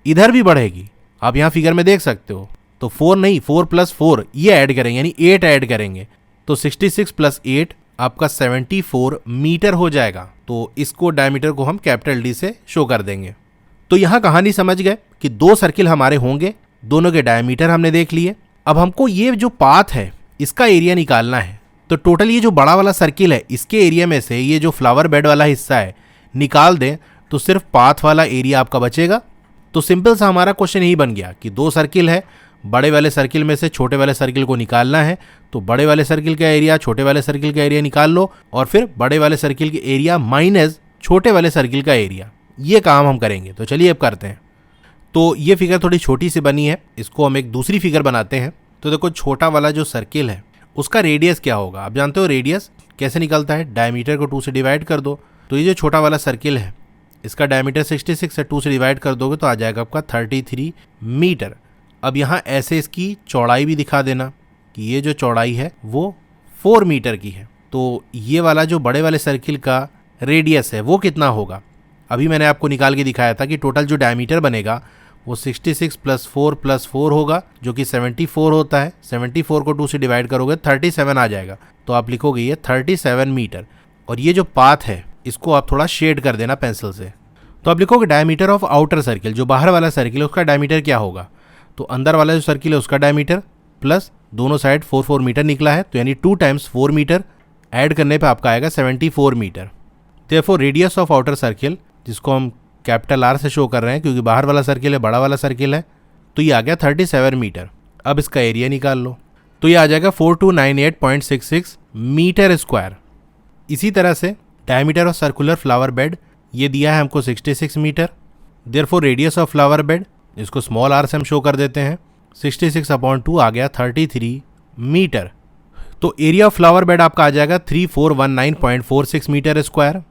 इधर भी बढ़ेगी, आप यहाँ फिगर में देख सकते हो। तो 4 नहीं, 4 प्लस 4 ये ऐड करेंगे, यानी 8 ऐड करेंगे, तो 66 प्लस 8 आपका 74 मीटर हो जाएगा। तो इसको डायमीटर को हम कैपिटल डी से शो कर देंगे। तो यहाँ कहानी समझ गए कि 2 सर्किल हमारे होंगे, दोनों के डायमीटर हमने देख लिए। अब हमको ये जो पाथ है इसका एरिया निकालना है। तो टोटल ये जो बड़ा वाला सर्किल है इसके एरिया में से ये जो फ्लावर बेड वाला हिस्सा है निकाल दें तो सिर्फ पाथ वाला एरिया आपका बचेगा। तो सिंपल सा हमारा क्वेश्चन यही बन गया कि 2 सर्किल है, बड़े वाले सर्किल में से छोटे वाले सर्किल को निकालना है, तो बड़े वाले सर्किल का एरिया छोटे वाले सर्किल का एरिया निकाल लो और फिर बड़े वाले सर्किल के एरिया माइनस छोटे वाले सर्किल का एरिया, ये काम हम करेंगे। तो चलिए अब करते हैं। तो ये फिगर थोड़ी छोटी सी बनी है, इसको हम एक दूसरी फिगर बनाते हैं। तो देखो छोटा वाला जो सर्किल है उसका रेडियस क्या होगा, आप जानते हो रेडियस कैसे निकलता है, डायमीटर को 2 से डिवाइड कर दो। तो ये जो छोटा वाला सर्किल है इसका डायमीटर 66 है, 2 से डिवाइड कर दोगे तो आ जाएगा आपका 33 मीटर। अब यहाँ ऐसे इसकी चौड़ाई भी दिखा देना कि ये जो चौड़ाई है वो 4 मीटर की है। तो ये वाला जो बड़े वाले सर्किल का रेडियस है वो कितना होगा, अभी मैंने आपको निकाल के दिखाया था कि टोटल जो डायमीटर बनेगा वो 66 + 4 + 4 होगा जो कि 74 होता है। 74 को 2 से डिवाइड करोगे 37 आ जाएगा, तो आप लिखोगे ये 37 मीटर। और ये जो पाथ है इसको आप थोड़ा शेड कर देना पेंसिल से। तो आप लिखोगे डायमीटर ऑफ आउटर सर्किल, जो बाहर वाला सर्किल है उसका डायमीटर क्या होगा, तो अंदर वाला जो सर्किल है उसका डायमीटर प्लस दोनों साइड 4 मीटर निकला है, तो यानी 2 × 4 मीटर ऐड करने पे आपका आएगा 74 metre. Therefore radius of outer circle, जिसको हम कैपिटल R से शो कर रहे हैं क्योंकि बाहर वाला सर्किल है बड़ा वाला सर्किल है, तो ये आ गया 37 मीटर। अब इसका एरिया निकाल लो, तो ये आ जाएगा 4298.66 मीटर स्क्वायर। इसी तरह से diameter of circular flower bed, ये दिया है हमको 66 metre. Therefore radius of flower bed, इसको स्मॉल r से हम शो कर देते हैं, 66/2 आ गया 33 मीटर। तो एरिया ऑफ फ्लावर बेड आपका आ जाएगा 3419.46 मीटर स्क्वायर।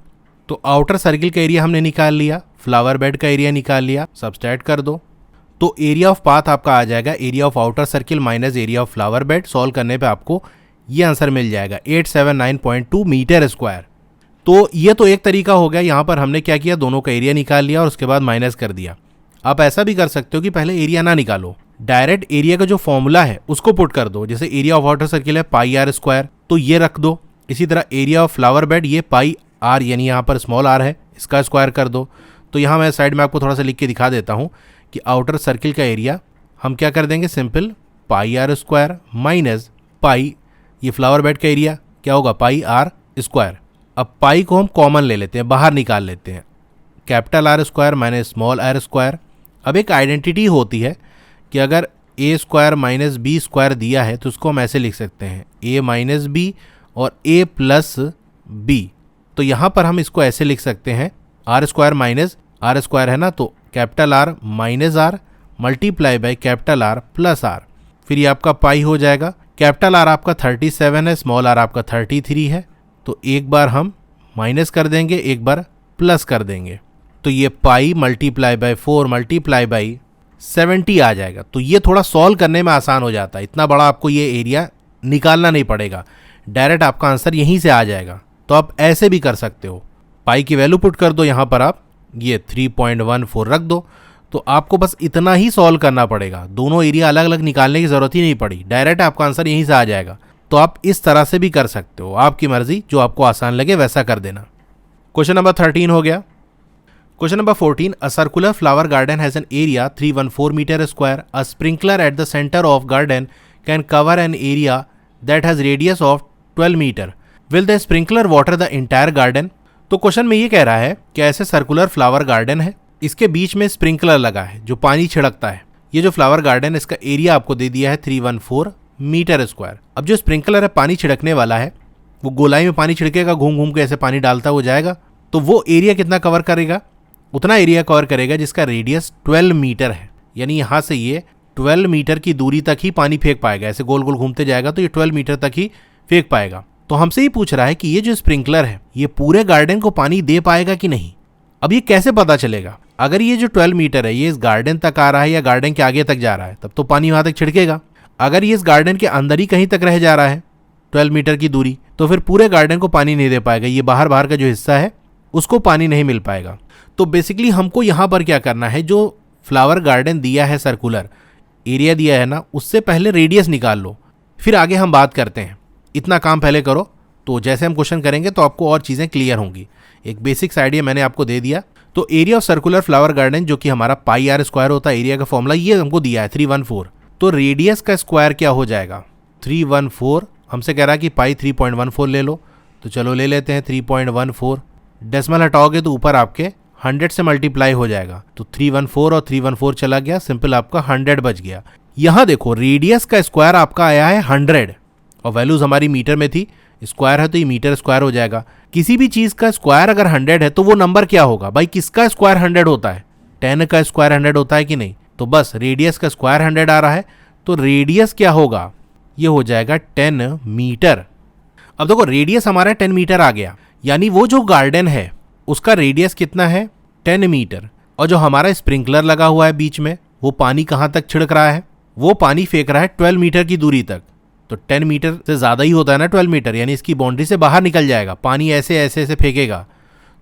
तो आउटर सर्किल का एरिया हमने निकाल लिया, फ्लावर बेड का एरिया निकाल लिया, सब्सट्रैक्ट कर दो। तो एरिया ऑफ पाथ आपका आ जाएगा area of outer circle minus area of flower bed. Solve करने पे आपको ये आंसर मिल जाएगा 879.2 मीटर स्क्वायर। तो ये तो एक तरीका हो गया, यहाँ पर हमने क्या किया, दोनों का एरिया निकाल लिया और उसके बाद माइनस कर दिया। आप ऐसा भी कर सकते हो कि पहले एरिया ना निकालो, डायरेक्ट एरिया का जो फॉर्मूला है उसको पुट कर दो। जैसे एरिया ऑफ आउटर सर्किल है πr², तो ये रख दो। इसी तरह एरिया ऑफ फ्लावर बेड ये πr, यानी यहाँ पर स्मॉल r है, इसका स्क्वायर कर दो। तो यहाँ मैं साइड में आपको थोड़ा सा लिख के दिखा देता हूँ कि आउटर सर्किल का एरिया हम क्या कर देंगे, सिंपल πr² माइनस पाई, ये फ्लावर बेड का एरिया क्या होगा πr²। अब पाई को हम कॉमन ले लेते हैं, बाहर निकाल लेते हैं, capital R² minus small r²। अब एक आइडेंटिटी होती है कि अगर a² माइनस b² दिया है तो उसको हम ऐसे लिख सकते हैं a माइनस बी और a प्लस बी। तो यहाँ पर हम इसको ऐसे लिख सकते हैं r² माइनस r² है ना, तो capital R minus R multiply by capital R plus R, फिर ये आपका पाई हो जाएगा। कैपिटल R आपका 37 है, स्मॉल r आपका 33 है, तो एक बार हम माइनस कर देंगे, एक बार प्लस कर देंगे, तो ये पाई मल्टीप्लाई बाई 4 मल्टीप्लाई बाई 70 आ जाएगा। तो ये थोड़ा सॉल्व करने में आसान हो जाता है, इतना बड़ा आपको ये एरिया निकालना नहीं पड़ेगा, डायरेक्ट आपका आंसर यहीं से आ जाएगा। तो आप ऐसे भी कर सकते हो, पाई की वैल्यू पुट कर दो, यहाँ पर आप ये 3.14 रख दो, तो आपको बस इतना ही सॉल्व करना पड़ेगा, दोनों एरिया अलग अलग निकालने की ज़रूरत ही नहीं पड़ी, डायरेक्ट आपका आंसर यहीं से आ जाएगा। तो आप इस तरह से भी कर सकते हो, आपकी मर्जी, जो आपको आसान लगे वैसा कर देना। क्वेश्चन नंबर 13 हो गया। Question number 14, a circular flower garden has an area 314 metre square. A sprinkler at the centre of garden can cover an area that has radius of 12 metre. Will the sprinkler water the entire garden. तो question में ये कह रहा है कि ऐसे circular flower garden है, इसके बीच में स्प्रिंकलर लगा है जो पानी छिड़कता है। ये जो फ्लावर गार्डन है इसका एरिया आपको दे दिया है 314 मीटर स्क्वायर। अब जो स्प्रिंकलर है पानी छिड़कने वाला है, वो गोलाई में पानी छिड़केगा, घूम घूम के ऐसे पानी डालता हो जाएगा, तो वो एरिया कितना कवर करेगा, उतना एरिया कवर करेगा जिसका रेडियस 12 मीटर है। यानी यहाँ से ये 12 मीटर की दूरी तक ही पानी फेंक पाएगा, ऐसे गोल गोल घूमते जाएगा तो ये 12 मीटर तक ही फेंक पाएगा। तो हमसे ही पूछ रहा है कि ये जो स्प्रिंकलर है ये पूरे गार्डन को पानी दे पाएगा कि नहीं। अब ये कैसे पता चलेगा, अगर ये जो 12 मीटर है ये इस गार्डन तक आ रहा है या गार्डन के आगे तक जा रहा है, तब तो पानी वहां तक छिड़केगा। अगर ये इस गार्डन के अंदर ही कहीं तक रह जा रहा है 12 मीटर की दूरी, तो फिर पूरे गार्डन को पानी नहीं दे पाएगा, ये बाहर बाहर का जो हिस्सा है उसको पानी नहीं मिल पाएगा। तो बेसिकली हमको यहाँ पर क्या करना है, जो फ्लावर गार्डन दिया है सर्कुलर एरिया दिया है ना, उससे पहले रेडियस निकाल लो, फिर आगे हम बात करते हैं। इतना काम पहले करो, तो जैसे हम क्वेश्चन करेंगे तो आपको और चीज़ें क्लियर होंगी। एक बेसिक्स आइडिया मैंने आपको दे दिया। तो area of circular flower garden जो कि हमारा πr² होता है, एरिया का फॉर्मूला ये हमको दिया है 314। तो रेडियस का स्क्वायर क्या हो जाएगा 314, हमसे कह रहा है कि पाई 3.14 ले लो, तो चलो ले लेते हैं 3.14। डेसिमल हटाओगे तो ऊपर आपके 100 से मल्टीप्लाई हो जाएगा, तो 314 और 314 चला गया, सिंपल आपका 100 बच गया। यहां देखो रेडियस का स्क्वायर आपका आया है 100 और वैल्यूज हमारी मीटर में थी, स्क्वायर है तो ये मीटर स्क्वायर हो जाएगा। किसी भी चीज का स्क्वायर अगर 100 है तो वो नंबर क्या होगा भाई, किसका स्क्वायर 100 होता है, 10 का स्क्वायर 100 होता है कि नहीं। तो बस रेडियस का स्क्वायर 100 आ रहा है तो रेडियस क्या होगा, ये हो जाएगा 10 मीटर। अब देखो रेडियस हमारा 10 मीटर आ गया, यानी वो जो गार्डन है उसका रेडियस कितना है 10 मीटर। और जो हमारा स्प्रिंकलर लगा हुआ है बीच में, वो पानी कहाँ तक छिड़क रहा है, वो पानी फेंक रहा है 12 मीटर की दूरी तक। तो 10 मीटर से ज़्यादा ही होता है ना 12 मीटर, यानी इसकी बाउंड्री से बाहर निकल जाएगा, पानी ऐसे ऐसे ऐसे फेंकेगा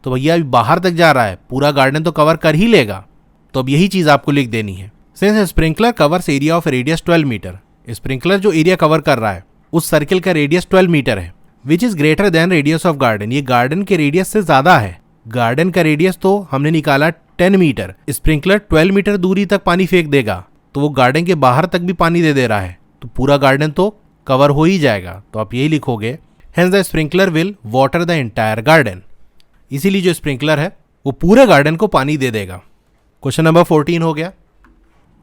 तो भैया अभी बाहर तक जा रहा है, पूरा गार्डन तो कवर कर ही लेगा। तो अब यही चीज़ आपको लिख देनी है। Since sprinkler covers area of radius 12 metre, sprinkler जो एरिया कवर कर रहा है उस सर्किल का रेडियस 12 मीटर है, which is greater than radius of garden, ये गार्डन के रेडियस से ज्यादा है। गार्डन का रेडियस तो हमने निकाला 10 मीटर, स्प्रिंकलर 12 मीटर दूरी तक पानी फेंक देगा तो वो गार्डन के बाहर तक भी पानी दे रहा है, तो पूरा गार्डन तो कवर हो ही जाएगा। तो आप यही लिखोगे, hence the sprinkler will water the entire garden, इसीलिए जो स्प्रिंकलर है वो पूरे गार्डन को पानी दे देगा। क्वेश्चन नंबर 14 हो गया।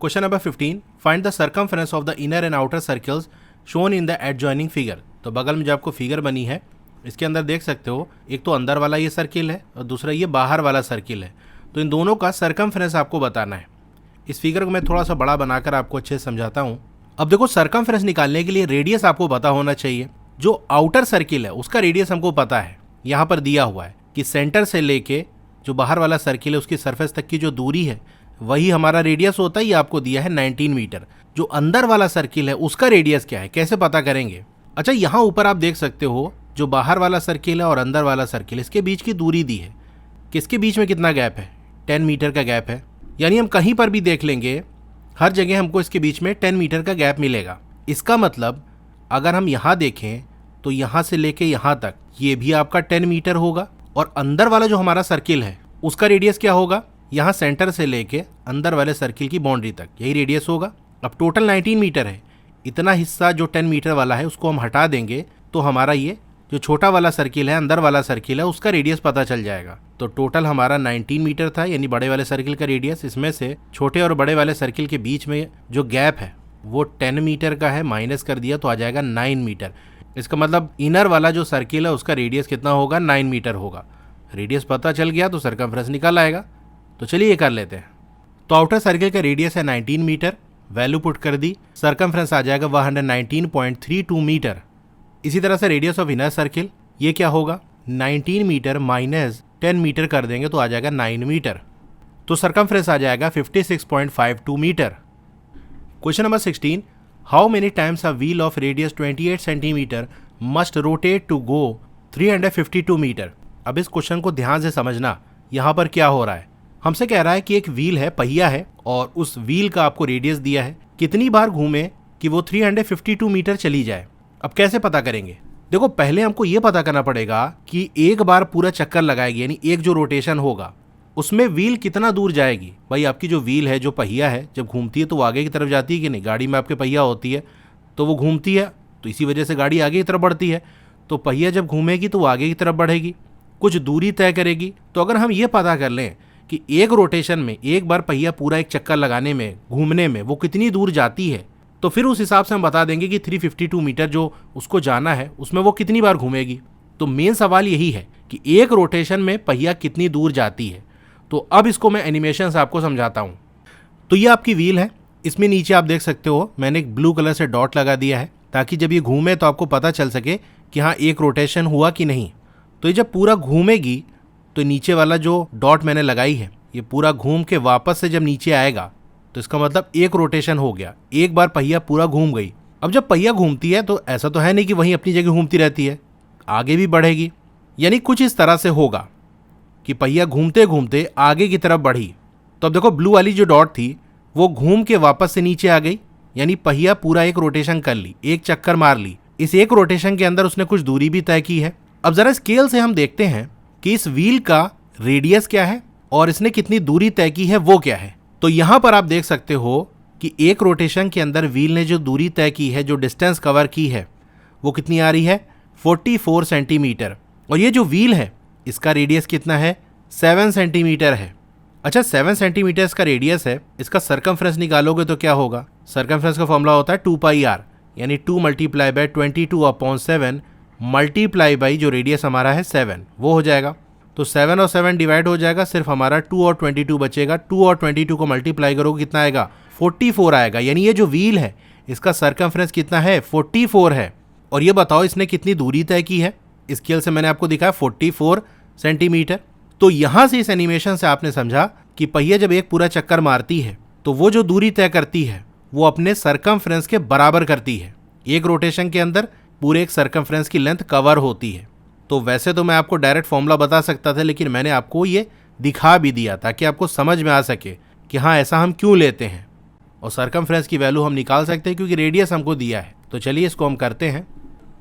Question number 15, find the circumference of the inner and outer circles shown in the adjoining figure. तो बगल में जो आपको फिगर बनी है इसके अंदर देख सकते हो, एक तो अंदर वाला ये सर्किल है और दूसरा ये बाहर वाला सर्किल है, तो इन दोनों का सर्कमफरेंस आपको बताना है। इस फिगर को मैं थोड़ा सा बड़ा बनाकर आपको अच्छे से समझाता हूँ। अब देखो सर्कमफरेंस निकालने के लिए रेडियस आपको पता होना चाहिए। जो आउटर सर्किल है उसका रेडियस हमको पता है, यहाँ पर दिया हुआ है कि सेंटर से लेके जो बाहर वाला सर्किल है उसकी सरफेस तक की जो दूरी है वही हमारा रेडियस होता है, ये आपको दिया है 19 मीटर। जो अंदर वाला सर्किल है उसका रेडियस क्या है, कैसे पता करेंगे। अच्छा, यहाँ ऊपर आप देख सकते हो जो बाहर वाला सर्किल है और अंदर वाला सर्किल, इसके बीच की दूरी दी है, किसके बीच में कितना गैप है, 10 मीटर का गैप है। यानी हम कहीं पर भी देख लेंगे हर जगह हमको इसके बीच में 10 मीटर का गैप मिलेगा। इसका मतलब अगर हम यहाँ देखें तो यहाँ से लेके यहाँ तक ये भी आपका 10 मीटर होगा, और अंदर वाला जो हमारा सर्किल है उसका रेडियस क्या होगा, यहाँ सेंटर से लेके अंदर वाले सर्किल की बाउंड्री तक यही रेडियस होगा। अब टोटल 19 मीटर है, इतना हिस्सा जो 10 मीटर वाला है उसको हम हटा देंगे तो हमारा ये जो छोटा वाला सर्किल है, अंदर वाला सर्किल है, उसका रेडियस पता चल जाएगा। तो टोटल हमारा 19 मीटर था, यानी बड़े वाले सर्किल का रेडियस। इसमें से छोटे और बड़े वाले सर्किल के बीच में जो गैप है वो 10 मीटर का है, माइनस कर दिया तो आ जाएगा 9 मीटर। इसका मतलब इनर वाला जो सर्किल है उसका रेडियस कितना होगा, 9 मीटर होगा। रेडियस पता चल गया तो सर्कमफ्रेंस निकल आएगा। तो चलिए ये कर लेते हैं। तो आउटर सर्किल का रेडियस है 19 मीटर, वैल्यू पुट कर दी, सर्कमफ्रेंस आ जाएगा 119.32 मीटर। इसी तरह से रेडियस ऑफ इनर सर्किल, ये क्या होगा, 19 मीटर माइनस 10 मीटर कर देंगे तो आ जाएगा 9 मीटर। तो सर्कमफ्रेंस आ जाएगा 56.52 metre. Question number 16, how many times a wheel of radius 28 centimetre must rotate to go 352 metre. अब इस क्वेश्चन को ध्यान से समझना, यहाँ पर क्या हो रहा है। हमसे कह रहा है कि एक व्हील है, पहिया है, और उस व्हील का आपको रेडियस दिया है, कितनी बार घूमे कि वो 352 मीटर चली जाए। अब कैसे पता करेंगे, देखो पहले हमको ये पता करना पड़ेगा कि एक बार पूरा चक्कर लगाएगी, यानी एक जो रोटेशन होगा उसमें व्हील कितना दूर जाएगी। भाई आपकी जो व्हील है, जो पहिया है, जब घूमती है तो वो आगे की तरफ जाती है कि नहीं। गाड़ी में आपके पहिया होती है तो वो घूमती है, तो इसी वजह से गाड़ी आगे की तरफ बढ़ती है। तो पहिया जब घूमेगी तो वो आगे की तरफ बढ़ेगी, कुछ दूरी तय करेगी। तो अगर हम ये पता कर लें कि एक रोटेशन में, एक बार पहिया पूरा एक चक्कर लगाने में, घूमने में वो कितनी दूर जाती है, तो फिर उस हिसाब से हम बता देंगे कि 352 मीटर जो उसको जाना है उसमें वो कितनी बार घूमेगी। तो मेन सवाल यही है कि एक रोटेशन में पहिया कितनी दूर जाती है। तो अब इसको मैं एनिमेशन से आपको समझाता हूँ। तो ये आपकी व्हील है, इसमें नीचे आप देख सकते हो मैंने एक ब्लू कलर से डॉट लगा दिया है ताकि जब ये घूमे तो आपको पता चल सके कि हाँ एक रोटेशन हुआ कि नहीं। तो ये जब पूरा घूमेगी तो नीचे वाला जो डॉट मैंने लगाई है ये पूरा घूम के वापस से जब नीचे आएगा तो इसका मतलब एक रोटेशन हो गया, एक बार पहिया पूरा घूम गई। अब जब पहिया घूमती है तो ऐसा तो है नहीं कि वहीं अपनी जगह घूमती रहती है, आगे भी बढ़ेगी। यानी कुछ इस तरह से होगा कि पहिया घूमते घूमते आगे की तरफ बढ़ी। तो अब देखो ब्लू वाली जो डॉट थी वो घूम के वापस से नीचे आ गई, यानी पहिया पूरा एक रोटेशन कर ली, एक चक्कर मार ली। इस एक रोटेशन के अंदर उसने कुछ दूरी भी तय की है। अब जरा स्केल से हम देखते हैं कि इस व्हील का रेडियस क्या है और इसने कितनी दूरी तय की है वो क्या है। तो यहां पर आप देख सकते हो कि एक रोटेशन के अंदर व्हील ने जो दूरी तय की है, जो डिस्टेंस कवर की है, वो कितनी आ रही है, 44 सेंटीमीटर। और ये जो व्हील है इसका रेडियस कितना है, 7 सेंटीमीटर है। अच्छा 7 सेंटीमीटर इसका रेडियस है, इसका सर्कमफ्रेंस निकालोगे तो क्या होगा, सर्कमफ्रेंस का फॉर्मूला होता है 2 पाई r, यानी 2 मल्टीप्लाई बाय 22/7 मल्टीप्लाई बाई जो रेडियस हमारा है 7, वो हो जाएगा। तो 7 और 7 डिवाइड हो जाएगा, सिर्फ हमारा 2 और 22 बचेगा। 2 और 22 को मल्टीप्लाई करोगे कितना आएगा, 44 आएगा। यानी ये जो व्हील है इसका सर्कमफ्रेंस कितना है, 44 है। और ये बताओ इसने कितनी दूरी तय की है, स्केल से मैंने आपको दिखाया 44 सेंटीमीटर। तो यहां से इस एनिमेशन से आपने समझा कि पहिया जब एक पूरा चक्कर मारती है तो वो जो दूरी तय करती है वो अपने सर्कमफ्रेंस के बराबर करती है। एक रोटेशन के अंदर पूरे एक सर्कमफ्रेंस की लेंथ कवर होती है। तो वैसे तो मैं आपको डायरेक्ट फॉर्मूला बता सकता था, लेकिन मैंने आपको ये दिखा भी दिया ताकि आपको समझ में आ सके कि हाँ ऐसा हम क्यों लेते हैं। और सर्कमफ्रेंस की वैल्यू हम निकाल सकते हैं क्योंकि रेडियस हमको दिया है। तो चलिए इसको हम करते हैं।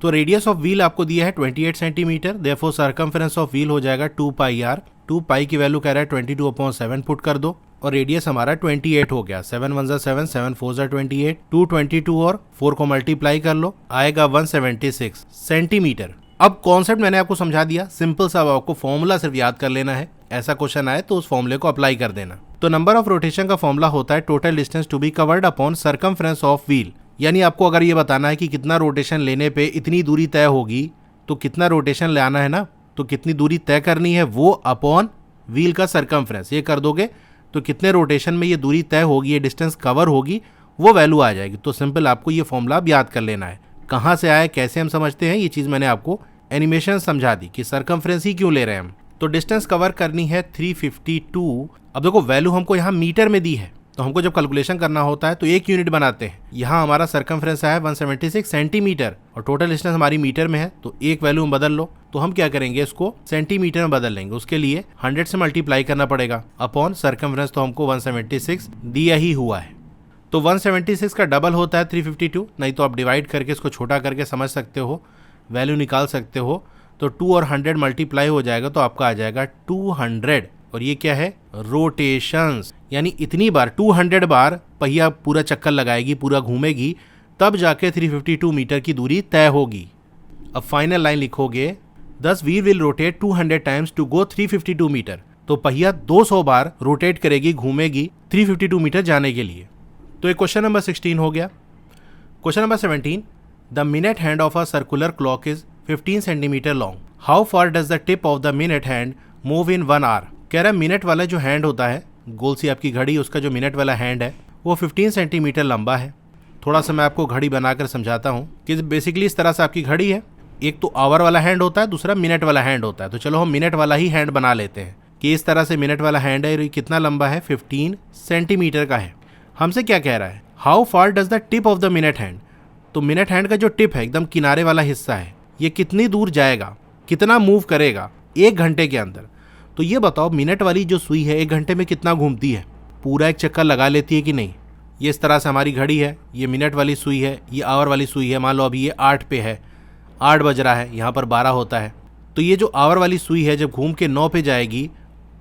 तो रेडियस ऑफ व्हील आपको दिया है 28 centimetre, therefore circumference of wheel हो जाएगा 2 पाई r। 2 पाई की वैल्यू कह रहा है 22/7 पुट कर दो और रेडियस हमारा 28 हो गया। 7 1 ज़ा 7, 7 4 ज़ा 28, 2 22 और 4 को मल्टीप्लाई कर लो, आएगा 176 सेंटीमीटर। अब कॉन्सेप्ट मैंने आपको समझा दिया, सिंपल सा, आपको फॉर्मूला सिर्फ याद कर लेना है। ऐसा क्वेश्चन आए तो उस फॉर्मूले को अप्लाई कर देना। तो नंबर ऑफ रोटेशन का फॉर्मूला होता है total distance to be covered upon circumference of wheel. यानी आपको अगर ये बताना है कि कितना रोटेशन लेने पे इतनी दूरी तय होगी, तो कितना रोटेशन ले आना है ना, तो कितनी दूरी तय करनी है वो अपॉन व्हील का सर्कमफ्रेंस। ये कर दोगे तो कितने रोटेशन में ये दूरी तय होगी, ये डिस्टेंस कवर होगी, वो वैल्यू आ जाएगी। तो सिंपल आपको ये फॉर्मूला याद कर लेना है। कहाँ से आया, कैसे हम समझते हैं, ये चीज़ मैंने आपको एनिमेशन समझा दी कि सर्कमफ्रेंस ही क्यों ले रहे हैं हम। तो डिस्टेंस कवर करनी है 352। अब देखो वैल्यू हमको यहाँ मीटर में दी है, तो हमको जब कैलकुलेशन करना होता है तो एक यूनिट बनाते हैं। यहाँ हमारा सर्कमफ्रेंस आया 176 सेंटीमीटर और टोटल डिस्टेंस हमारी मीटर में है, तो एक वैल्यू हम बदल लो। तो हम क्या करेंगे, इसको सेंटीमीटर में बदल लेंगे। उसके लिए 100 से मल्टीप्लाई करना पड़ेगा अपॉन सर्कमफ्रेंस, तो हमको 176 दिया ही हुआ है। तो 176 का डबल होता है 352, नहीं तो आप डिवाइड करके इसको छोटा करके समझ सकते हो, वैल्यू निकाल सकते हो। तो 2 और 100 मल्टीप्लाई हो जाएगा तो आपका आ जाएगा 200। और ये क्या है, रोटेशंस, यानी इतनी बार 200 बार पहिया पूरा चक्कर लगाएगी, पूरा घूमेगी, तब जाके 352 मीटर की दूरी तय होगी। अब फाइनल लाइन लिखोगे, this wheel will rotate 200 times to go 352 metre. तो पहिया 200 बार रोटेट करेगी, घूमेगी 352 मीटर जाने के लिए। तो ये क्वेश्चन नंबर 16 हो गया। Question number 17, the minute hand of a circular clock is 15 centimetre long, how far does the tip of the minute hand move in 1 hour. कह रहा है मिनट वाला जो हैंड होता है, गोल सी आपकी घड़ी, उसका जो मिनट वाला हैंड है वो 15 सेंटीमीटर लंबा है। थोड़ा सा मैं आपको घड़ी बनाकर समझाता हूँ कि बेसिकली इस तरह से आपकी घड़ी है, एक तो आवर वाला हैंड होता है, दूसरा मिनट वाला हैंड होता है। तो चलो हम मिनट वाला ही हैंड बना लेते हैं कि इस तरह से मिनट वाला हैंड है, कितना लंबा है, 15 सेंटीमीटर का है। हमसे क्या कह रहा है, how far does the tip of the minute hand. तो मिनट हैंड का जो टिप है, एकदम किनारे वाला हिस्सा है, ये कितनी दूर जाएगा, कितना मूव करेगा 1 घंटे के अंदर। तो ये बताओ मिनट वाली जो सुई है 1 घंटे में कितना घूमती है, पूरा एक चक्कर लगा लेती है कि नहीं। ये इस तरह से हमारी घड़ी है, ये मिनट वाली सुई है, ये आवर वाली सुई है। मान लो अभी ये 8 पे है, 8 बज रहा है, यहाँ पर 12 होता है। तो ये जो आवर वाली सुई है जब घूम के 9 पे जाएगी,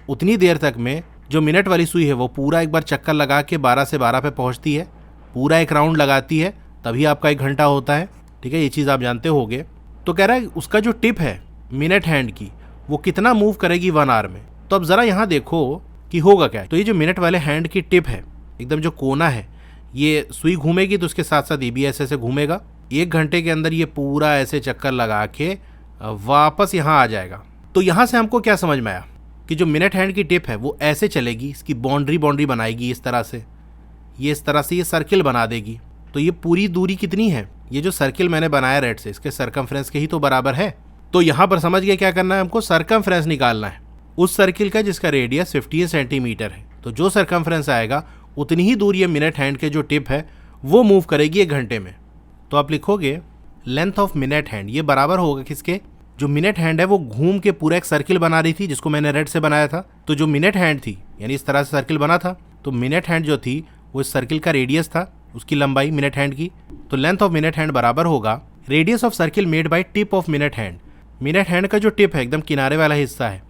उतनी देर तक में जो मिनट वाली सुई है वो पूरा एक बार चक्कर लगा के 12 से 12 पे पहुँचती है, पूरा एक राउंड लगाती है, तभी आपका 1 घंटा होता है। ठीक है, ये चीज़ आप जानते होगे। तो कह रहा है उसका जो टिप है मिनट हैंड की, वो कितना मूव करेगी 1 आवर में। तो अब ज़रा यहाँ देखो कि होगा क्या। तो ये जो मिनट वाले हैंड की टिप है, एकदम जो कोना है, ये सुई घूमेगी तो उसके साथ साथ ये भी ऐसे घूमेगा। 1 घंटे के अंदर ये पूरा ऐसे चक्कर लगा के वापस यहाँ आ जाएगा। तो यहाँ से हमको क्या समझ में आया कि जो मिनट हैंड की टिप है वो ऐसे चलेगी, इसकी बाउंड्री बनाएगी इस तरह से, ये इस तरह से ये सर्किल बना देगी। तो ये पूरी दूरी कितनी है, ये जो सर्किल मैंने बनाया रेड से, इसके सर्कमफ्रेंस के ही तो बराबर है। तो यहाँ पर समझ गए क्या करना है, हमको सर्कमफ्रेंस निकालना है उस सर्किल का जिसका रेडियस 15 सेंटीमीटर है। तो जो सर्कमफ्रेंस आएगा उतनी ही दूर ये मिनट हैंड के जो टिप है वो मूव करेगी 1 घंटे में। तो आप लिखोगे लेंथ ऑफ मिनट हैंड, ये बराबर होगा किसके, जो मिनट हैंड है वो घूम के पूरा एक सर्किल बना रही थी जिसको मैंने रेड से बनाया था। तो जो मिनट हैंड थी यानी इस तरह से सर्किल बना था, तो मिनट हैंड जो थी वो इस सर्किल का रेडियस था, उसकी लंबाई मिनट हैंड की। तो लेंथ ऑफ मिनट हैंड बराबर होगा radius of circle made by tip of minute hand. Minute hand का जो टिप है, एकदम किनारे वाला हिस्सा है,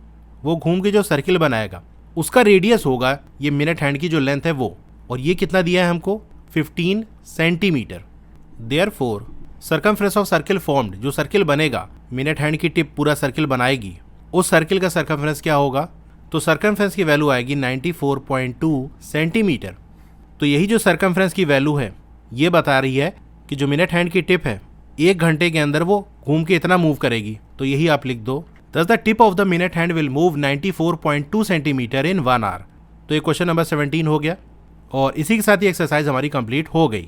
वो घूम के जो सर्किल बनाएगा उसका रेडियस होगा ये मिनट हैंड की जो लेंथ है वो। और ये कितना दिया है हमको, 15 centimetre. Therefore circumference of circle formed, जो सर्किल बनेगा, मिनट हैंड की टिप पूरा सर्किल बनाएगी, उस सर्किल का सर्कमफ्रेंस क्या होगा। तो सर्कमफ्रेंस की वैल्यू आएगी 94.2 सेंटीमीटर। तो यही जो सर्कमफ्रेंस की वैल्यू है ये बता रही है कि जो मिनट हैंड की टिप है 1 घंटे के अंदर वो घूम के इतना मूव करेगी, तो यही आप लिख दो। This the tip of the minute hand will move 94.2 centimetre in 1 hour. तो ये क्वेश्चन नंबर 17 हो गया और इसी के साथ ही एक्सरसाइज हमारी कंप्लीट हो गई।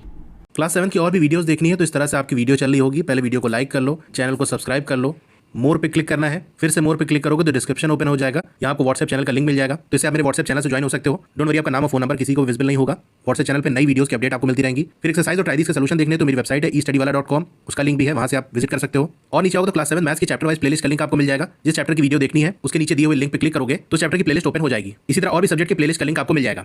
क्लास 7 की और भी वीडियोस देखनी है तो इस तरह से आपकी वीडियो चल रही होगी। पहले वीडियो को लाइक कर लो, चैनल को सब्सक्राइब कर लो, मोर पे क्लिक करना है, फिर से मोर पे क्लिक करोगे तो डिस्क्रिप्शन ओपन हो जाएगा, यहाँ आपको व्हाट्सएप चैनल का लिंक मिल जाएगा, तो इससे आप मेरे व्हाट्सएप चैनल से ज्वाइन हो सकते हो। डोंट वरी, आपका नाम और फोन नंबर किसी को विजिबल नहीं होगा। व्हाट्सएप चैनल पे नई वीडियोस की अपडेट आपको मिलती रहेंगी। फिर एक्सरसाइज और ट्राइडिस का सॉल्यूशन देखने तो मेरी वेबसाइट है estudywala.com, उसका लिंक भी है, वहां से आप विजिट कर सकते हो। और नीचे आओगे तो क्लास 7 मैथ्स की चैप्टर वाइज प्लेलिस्ट का लिंक आपको मिल जाएगा। जिस चैप्टर की वीडियो देखनी है उसके नीचे दिए हुए लिंक पे क्लिक करोगे तो चैप्टर की प्लेलिस्ट ओपन हो जाएगी। इसी तरह और भी सब्जेक्ट की प्लेलिस्ट का लिंक आपको मिल जाएगा।